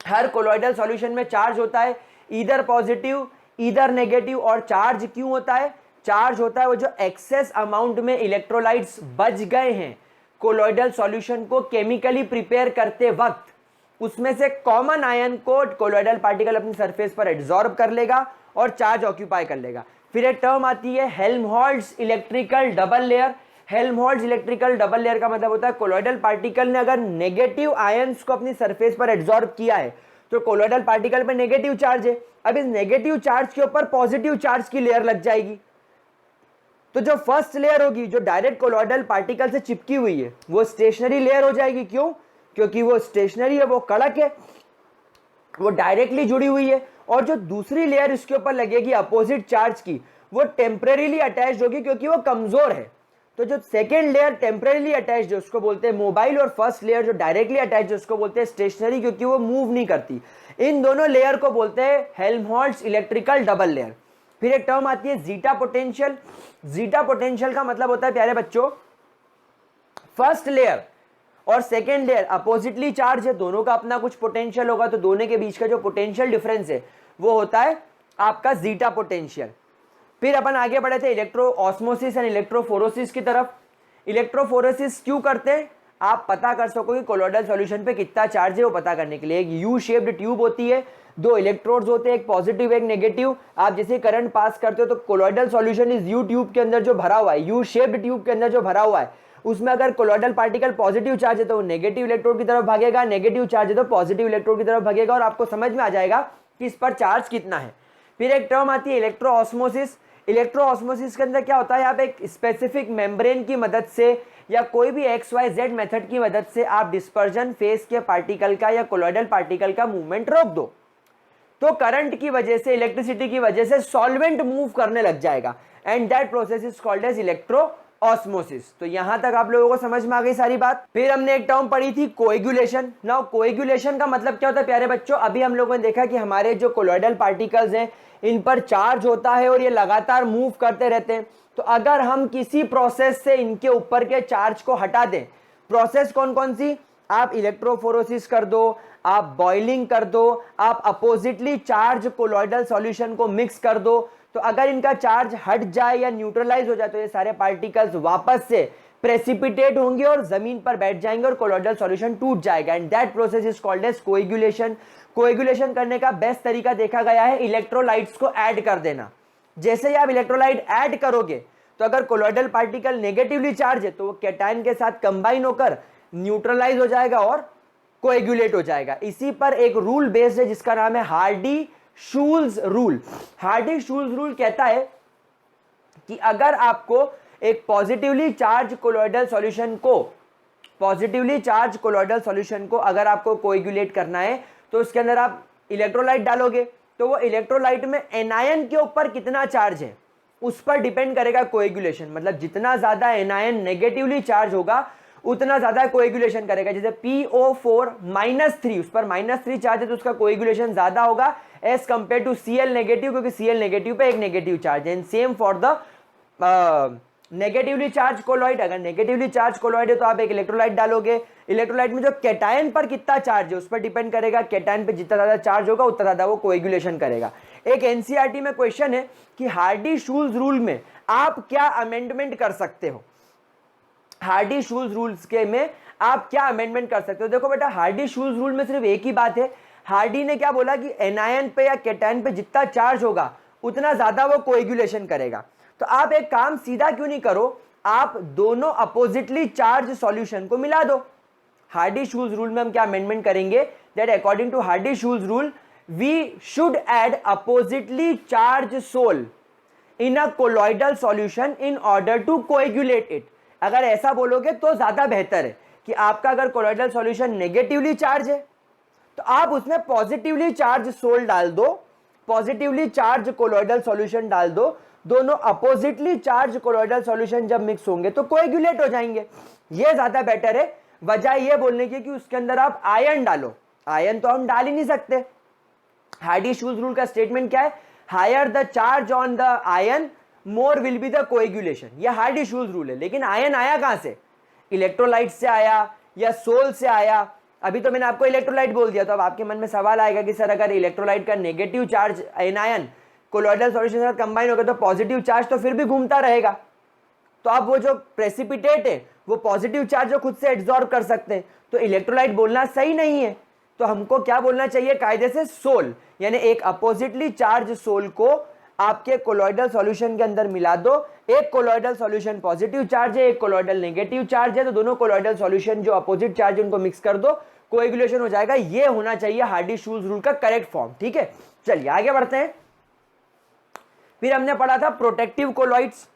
हर कोलॉइडल सॉल्यूशन में चार्ज होता है, ईदर पॉजिटिव ईदर नेगेटिव। और चार्ज क्यों होता है? चार्ज होता है वो जो एक्सेस अमाउंट में इलेक्ट्रोलाइट्स बच गए हैं कोलॉइडल सॉल्यूशन को केमिकली प्रिपेयर करते वक्त, उसमें से कॉमन आयन को कोलॉइडल पार्टिकल अपनी सरफेस पर एब्जॉर्ब कर लेगा और चार्ज ऑक्यूपाई कर लेगा। फिर एक टर्म आती है Helmholtz electrical double layer. Helmholtz electrical double layer का मतलब होता है कोलॉइडल पार्टिकल ने अगर नेगेटिव आयंस को अपनी सरफेस पर एब्जॉर्ब किया है तो कोलॉइडल पार्टिकल पर नेगेटिव चार्ज है, अब इस नेगेटिव चार्ज के ऊपर पॉजिटिव चार्ज की लेयर लग जाएगी, तो जो फर्स्ट लेयर होगी जो डायरेक्ट कोलॉइडल पार्टिकल से चिपकी हुई है वो स्टेशनरी लेयर हो जाएगी। क्यों? क्योंकि वो स्टेशनरी है, वो कड़क है, वो डायरेक्टली जुड़ी हुई है। और जो दूसरी लेयर इसके ऊपर लगेगी अपोजिट चार्ज की, वो टेम्परेरीली अटैच्ड होगी क्योंकि वो कमजोर है। तो जो सेकेंड लेयर टेम्परेरीली अटैच्ड है उसको बोलते हैं मोबाइल, और फर्स्ट लेयर जो डायरेक्टली अटैच्ड है उसको बोलते हैं स्टेशनरी, क्योंकि वो मूव नहीं करती। इन दोनों लेयर को बोलते हैं हेल्महोल्ट्ज इलेक्ट्रिकल डबल लेयर। फिर एक टर्म आती है जीटा पोटेंशियल। जीटा पोटेंशियल का मतलब होता है प्यारे बच्चों, फर्स्ट लेयर और सेकेंड लेयर अपोजिटली चार्ज है, दोनों का अपना कुछ पोटेंशियल होगा, तो दोनों के बीच का जो पोटेंशियल डिफरेंस है वो होता है आपका जीटा पोटेंशियल। फिर अपन आगे बढ़े थे इलेक्ट्रो ऑस्मोसिस एंड इलेक्ट्रोफोरोसिस की तरफ। इलेक्ट्रोफोरोसिस क्यों करते हैं, आप पता कर सकोगे कोलोइडल सॉल्यूशन पे कितना चार्ज है वो पता करने के लिए। एक यू शेप्ड ट्यूब होती है, दो इलेक्ट्रोड्स होते हैं, एक पॉजिटिव एक नेगेटिव। आप जैसे करंट पास करते हो तो कोलोइडल सॉल्यूशन इस यू ट्यूब के अंदर जो भरा हुआ है, यू शेप्ड ट्यूब के अंदर जो भरा हुआ है, उसमें अगर कोलोइडल पार्टिकल पॉजिटिव चार्ज है तो वो नेगेटिव इलेक्ट्रोड की तरफ भागेगा, नेगेटिव चार्ज है तो पॉजिटिव इलेक्ट्रोड की तरफ भागेगा, और आपको समझ में आ जाएगा कि इस पर चार्ज कितना है। फिर एक टर्म आती है इलेक्ट्रो ऑस्मोसिस। इलेक्ट्रो ऑस्मोसिस के अंदर क्या होता है, आप एक स्पेसिफिक मेम्ब्रेन की मदद से या कोई भी XYZ मेथड की मदद से आप डिस्पर्जन फेज के पार्टिकल का या कोलोइडल पार्टिकल का मूवमेंट रोक दो, तो करंट की वजह से, इलेक्ट्रिसिटी की वजह से सॉल्वेंट मूव करने लग जाएगा, and that process is called as electro osmosis. तो यहां तक आप लोगों को समझ में आ गई सारी बात। फिर हमने एक टर्म पढ़ी थी कोएगुलेशन। नाउ कोएगुलेशन का मतलब क्या होता है प्यारे बच्चों, अभी हम लोगों ने देखा कि हमारे जो कोलोइडल पार्टिकल्स हैं इन पर चार्ज होता है और ये लगातार मूव करते रहते हैं। तो अगर हम किसी प्रोसेस से इनके ऊपर के चार्ज को हटा दें, प्रोसेस कौन कौन सी, आप इलेक्ट्रोफोरोसिस कर दो, आप बॉइलिंग कर दो, आप अपोजिटली चार्ज कोलोइडल सॉल्यूशन को मिक्स कर दो, तो अगर इनका चार्ज हट जाए या न्यूट्रलाइज हो जाए तो ये सारे पार्टिकल्स वापस से प्रेसिपिटेट होंगे और जमीन पर बैठ जाएंगे और कोलोइडल सॉल्यूशन टूट जाएगा, and that process is called as coagulation. Coagulation करने का बेस्ट तरीका देखा गया है इलेक्ट्रोलाइट्स को ऐड कर देना। जैसे ही आप इलेक्ट्रोलाइट ऐड करोगे तो अगर कोलोइडल पार्टिकल नेगेटिवली चार्ज है तो वो कैटायन के साथ कंबाइन होकर न्यूट्रलाइज हो जाएगा और कोएगुलेट हो जाएगा। इसी पर एक रूल बेस्ड है जिसका नाम है हार्डी-शूल्स रूल। हार्डी-शूल्स रूल कहता है कि अगर आपको एक पॉजिटिवली चार्ज कोलोइडल सॉल्यूशन को अगर आपको कोएगुलेट करना है तो उसके अंदर आप इलेक्ट्रोलाइट डालोगे, तो वो इलेक्ट्रोलाइट में एनायन के ऊपर कितना चार्ज है उस पर डिपेंड करेगा कोएगुलेशन। मतलब जितना ज्यादा एनायन नेगेटिवली चार्ज होगा उतना ज्यादा कोएगुलेशन करेगा। जैसे PO4-3 उस पर -3 चार्ज है तो उसका कोएगुलेशन ज्यादा होगा as compare to Cl negative, क्योंकि Cl नेगेटिव पे एक नेगेटिव चार्ज है। Same for the negatively charge colloid. अगर नेगेटिवली चार्ज कोलॉइड है तो आप एक इलेक्ट्रोलाइट डालोगे, इलेक्ट्रोलाइट में जो कैटायन पर कितना चार्ज है उस पर डिपेंड करेगा। कैटायन पे जितना ज्यादा चार्ज होगा उतना ज्यादा वो कोएगुलेशन करेगा। एक एनसीईआरटी में क्वेश्चन है कि हार्डी-शूल्स रूल में आप क्या अमेंडमेंट कर सकते हो, हार्डी-शूल्स रूल्स के में आप क्या अमेंडमेंट कर सकते हो। देखो बेटा, हार्डी-शूल्स रूल में सिर्फ एक ही बात है, हार्डी ने क्या बोला कि एनायन पे या कैटायन पे जितना चार्ज होगा उतना ज्यादा वो कोएगुलेशन करेगा। तो आप एक काम सीधा क्यों नहीं करो, आप दोनों अपोजिटली चार्ज सॉल्यूशन को मिला दो। हार्डी-शूल्स रूल में हम क्या अमेंडमेंट करेंगे, that according to Hardy Schulze rule we should add oppositely charge sol in a colloidal solution in order to coagulate it. अगर ऐसा बोलोगे तो ज्यादा बेहतर है कि आपका अगर कोलॉइडल सॉल्यूशन नेगेटिवली चार्ज है तो आप उसमें पॉजिटिवली चार्ज सोल डाल दो, पॉजिटिवली चार्ज कोलॉइडल सॉल्यूशन डाल दो, दोनों अपोजिटली चार्ज कोलॉइडल सॉल्यूशन जब मिक्स होंगे तो कोएगुलेट हो जाएंगे। ये ज्यादा बेटर है, वजह ये बोलने की कि उसके अंदर आप आयन डालो। आयन तो हम डाल ही नहीं सकते। हार्डी-शूल्स रूल का स्टेटमेंट क्या है, higher the charge on the ion more will be the coagulation. ये हार्डी-शूल्स रूल है। लेकिन आयन आया कहां से, इलेक्ट्रोलाइट से आया या सोल से आया। अभी तो मैंने आपको इलेक्ट्रोलाइट बोल दिया, तो अब आपके मन में सवाल आएगा कि सर अगर इलेक्ट्रोलाइट का negative charge anion colloidal solution के साथ कंबाइन होगा तो पॉजिटिव चार्ज तो फिर भी घूमता रहेगा। तो अब वो जो प्रेसिपिटेट है वो पॉजिटिव चार्ज जो खुद से एब्जॉर्ब कर सकते हैं, तो इलेक्ट्रोलाइट बोलना सही नहीं है। तो हमको क्या बोलना चाहिए कायदे से, सोल, यानी एक अपोजिटली चार्ज सोल को आपके कोलॉइडल सॉल्यूशन के अंदर मिला दो। एक कोलॉइडल सॉल्यूशन पॉजिटिव चार्ज है, एक कोलॉइडल नेगेटिव चार्ज है, तो दोनों कोलॉइडल सॉल्यूशन जो अपोजिट चार्ज है उनको मिक्स कर दो, कोएगुलेशन हो जाएगा। ये होना चाहिए हार्डी-शूल्स रूल का करेक्ट फॉर्म। ठीक है, चलिए आगे बढ़ते हैं। फिर हमने पढ़ा था प्रोटेक्टिव कोलॉइड्स।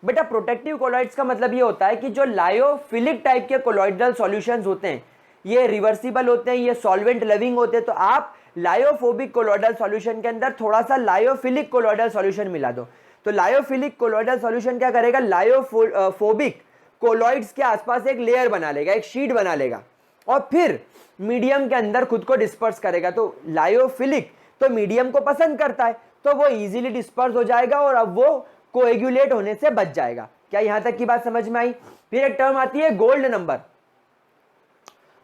बेटा, प्रोटेक्टिव कोलॉइड्स का मतलब ये होता है कि जो लायोफिलिक टाइप के कोलॉइडल सॉल्यूशंस होते हैं ये रिवर्सिबल होते हैं, ये सॉल्वेंट लविंग होते हैं, तो आप लायोफोबिक कोलोइडल सॉल्यूशन के अंदर थोड़ा सा लायोफिलिक कोलोइडल सॉल्यूशन मिला दो। तो लायोफिलिक कोलोइडल सॉल्यूशन क्या करेगा, लायोफोबिक कोलॉइड्स के आसपास एक लेयर बना लेगा, एक शीट बना लेगा, और फिर मीडियम के अंदर खुद को डिस्पर्स करेगा। तो लायोफिलिक तो मीडियम को पसंद करता है, तो वो इजीली डिस्पर्स हो जाएगा और अब वो कोएगुलेट होने से बच जाएगा। क्या यहां तक की बात समझ में आई? फिर एक टर्म आती है गोल्ड नंबर।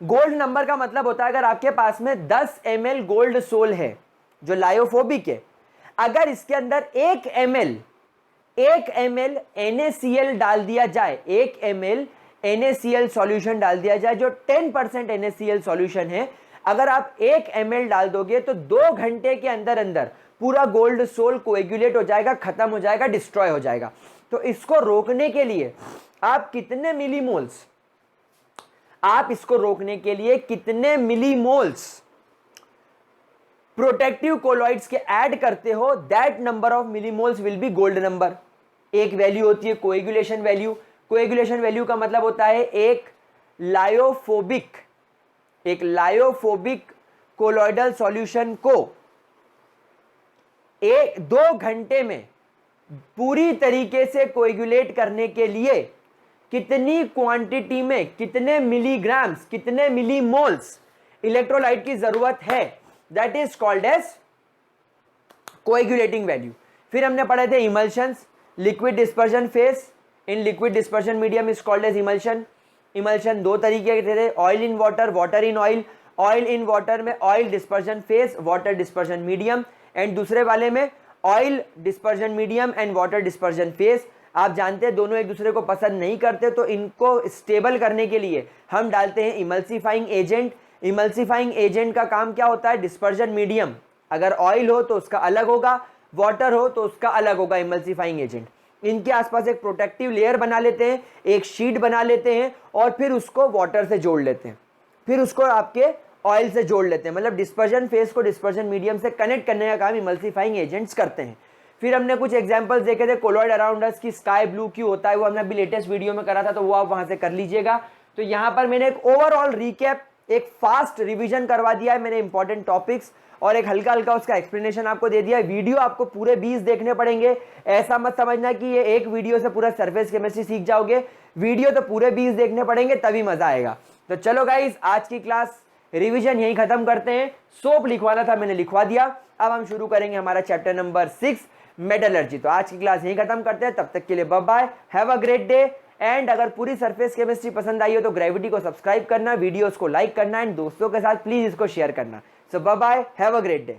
गोल्ड नंबर का मतलब होता है अगर आपके पास में 10 ml गोल्ड सोल है जो लायोफोबिक है, अगर इसके अंदर 1 ml NaCl डाल दिया जाए, 1 ml NaCl सॉल्यूशन डाल दिया जाए जो 10% NaCl सॉल्यूशन है, अगर आप 1 ml डाल दोगे तो 2 घंटे के अंदर अंदर पूरा गोल्ड सोल कोएगुलेट हो जाएगा, खत्म हो जाएगा, डिस्ट्रॉय हो जाएगा। तो इसको रोकने के लिए आप कितने मिलीमोल्स, आप इसको रोकने के लिए कितने मिलीमोल्स प्रोटेक्टिव कोलॉइड्स के ऐड करते हो, that number of millimoles will be gold number. एक वैल्यू होती है कोएगुलेशन वैल्यू। कोएगुलेशन वैल्यू का मतलब होता है एक लायोफोबिक कोलॉइडल सॉल्यूशन को 2 घंटे में पूरी तरीके से कोएगुलेट करने के लिए कितनी क्वांटिटी में, कितने मिलीग्राम्स, कितने मिलीमोल्स इलेक्ट्रोलाइट की जरूरत है, that is called as coagulating value. फिर हमने पढ़े थे emulsions, liquid dispersion phase in liquid dispersion medium is called as emulsion. Emulsion 2 तरीके के थे, oil in water, water in oil. Oil in water में oil dispersion phase, water dispersion medium, and दूसरे वाले में oil dispersion medium and water dispersion phase. आप जानते हैं दोनों एक दूसरे को पसंद नहीं करते, तो इनको स्टेबल करने के लिए हम डालते हैं इमल्सिफाइंग एजेंट। इमल्सिफाइंग एजेंट का काम क्या होता है, डिस्पर्शन मीडियम अगर ऑयल हो तो उसका अलग होगा, वाटर हो तो उसका अलग होगा इमल्सिफाइंग एजेंट। इनके आसपास एक प्रोटेक्टिव लेयर बना लेते हैं, एक शीट बना लेते हैं, और फिर उसको वाटर से जोड़ लेते हैं, फिर उसको आपके ऑयल से जोड़ लेते हैं। मतलब डिस्पर्शन फेस को डिस्पर्शन मीडियम से कनेक्ट करने का काम इमल्सिफाइंग एजेंट्स करते हैं। फिर हमने कुछ एग्जांपल्स देखे थे कोलॉइड अराउंड अस की स्काई ब्लू क्यों होता है, वो हमने अभी लेटेस्ट वीडियो में करा था, तो वो आप वहां से कर लीजिएगा। तो यहां पर मैंने एक ओवरऑल रिकैप, एक फास्ट रिवीजन करवा दिया है मेरे इंपॉर्टेंट टॉपिक्स, और एक हल्का हल्का उसका एक्सप्लेनेशन आपको दे दिया है। वीडियो आपको पूरे 20 देखने पड़ेंगे, ऐसा मत समझना कि ये एक वीडियो से पूरा सरफेस केमिस्ट्री सीख जाओगे। वीडियो तो पूरे 20 देखने पड़ेंगे तभी मजा आएगा। तो चलो गाइस, आज की क्लास रिवीजन यहीं खत्म करते हैं। सोप लिखवाना था, मैंने लिखवा दिया। अब हम शुरू करेंगे हमारा चैप्टर नंबर 6 मेटलर्जी। तो आज की क्लास यहीं खत्म करते हैं, तब तक के लिए bye bye, have a great day. And अगर पूरी सरफेस केमिस्ट्री पसंद आई हो तो ग्रेविटी को सब्सक्राइब करना, वीडियोस को लाइक करना, एंड दोस्तों के साथ प्लीज इसको शेयर करना। So bye bye, have a great day.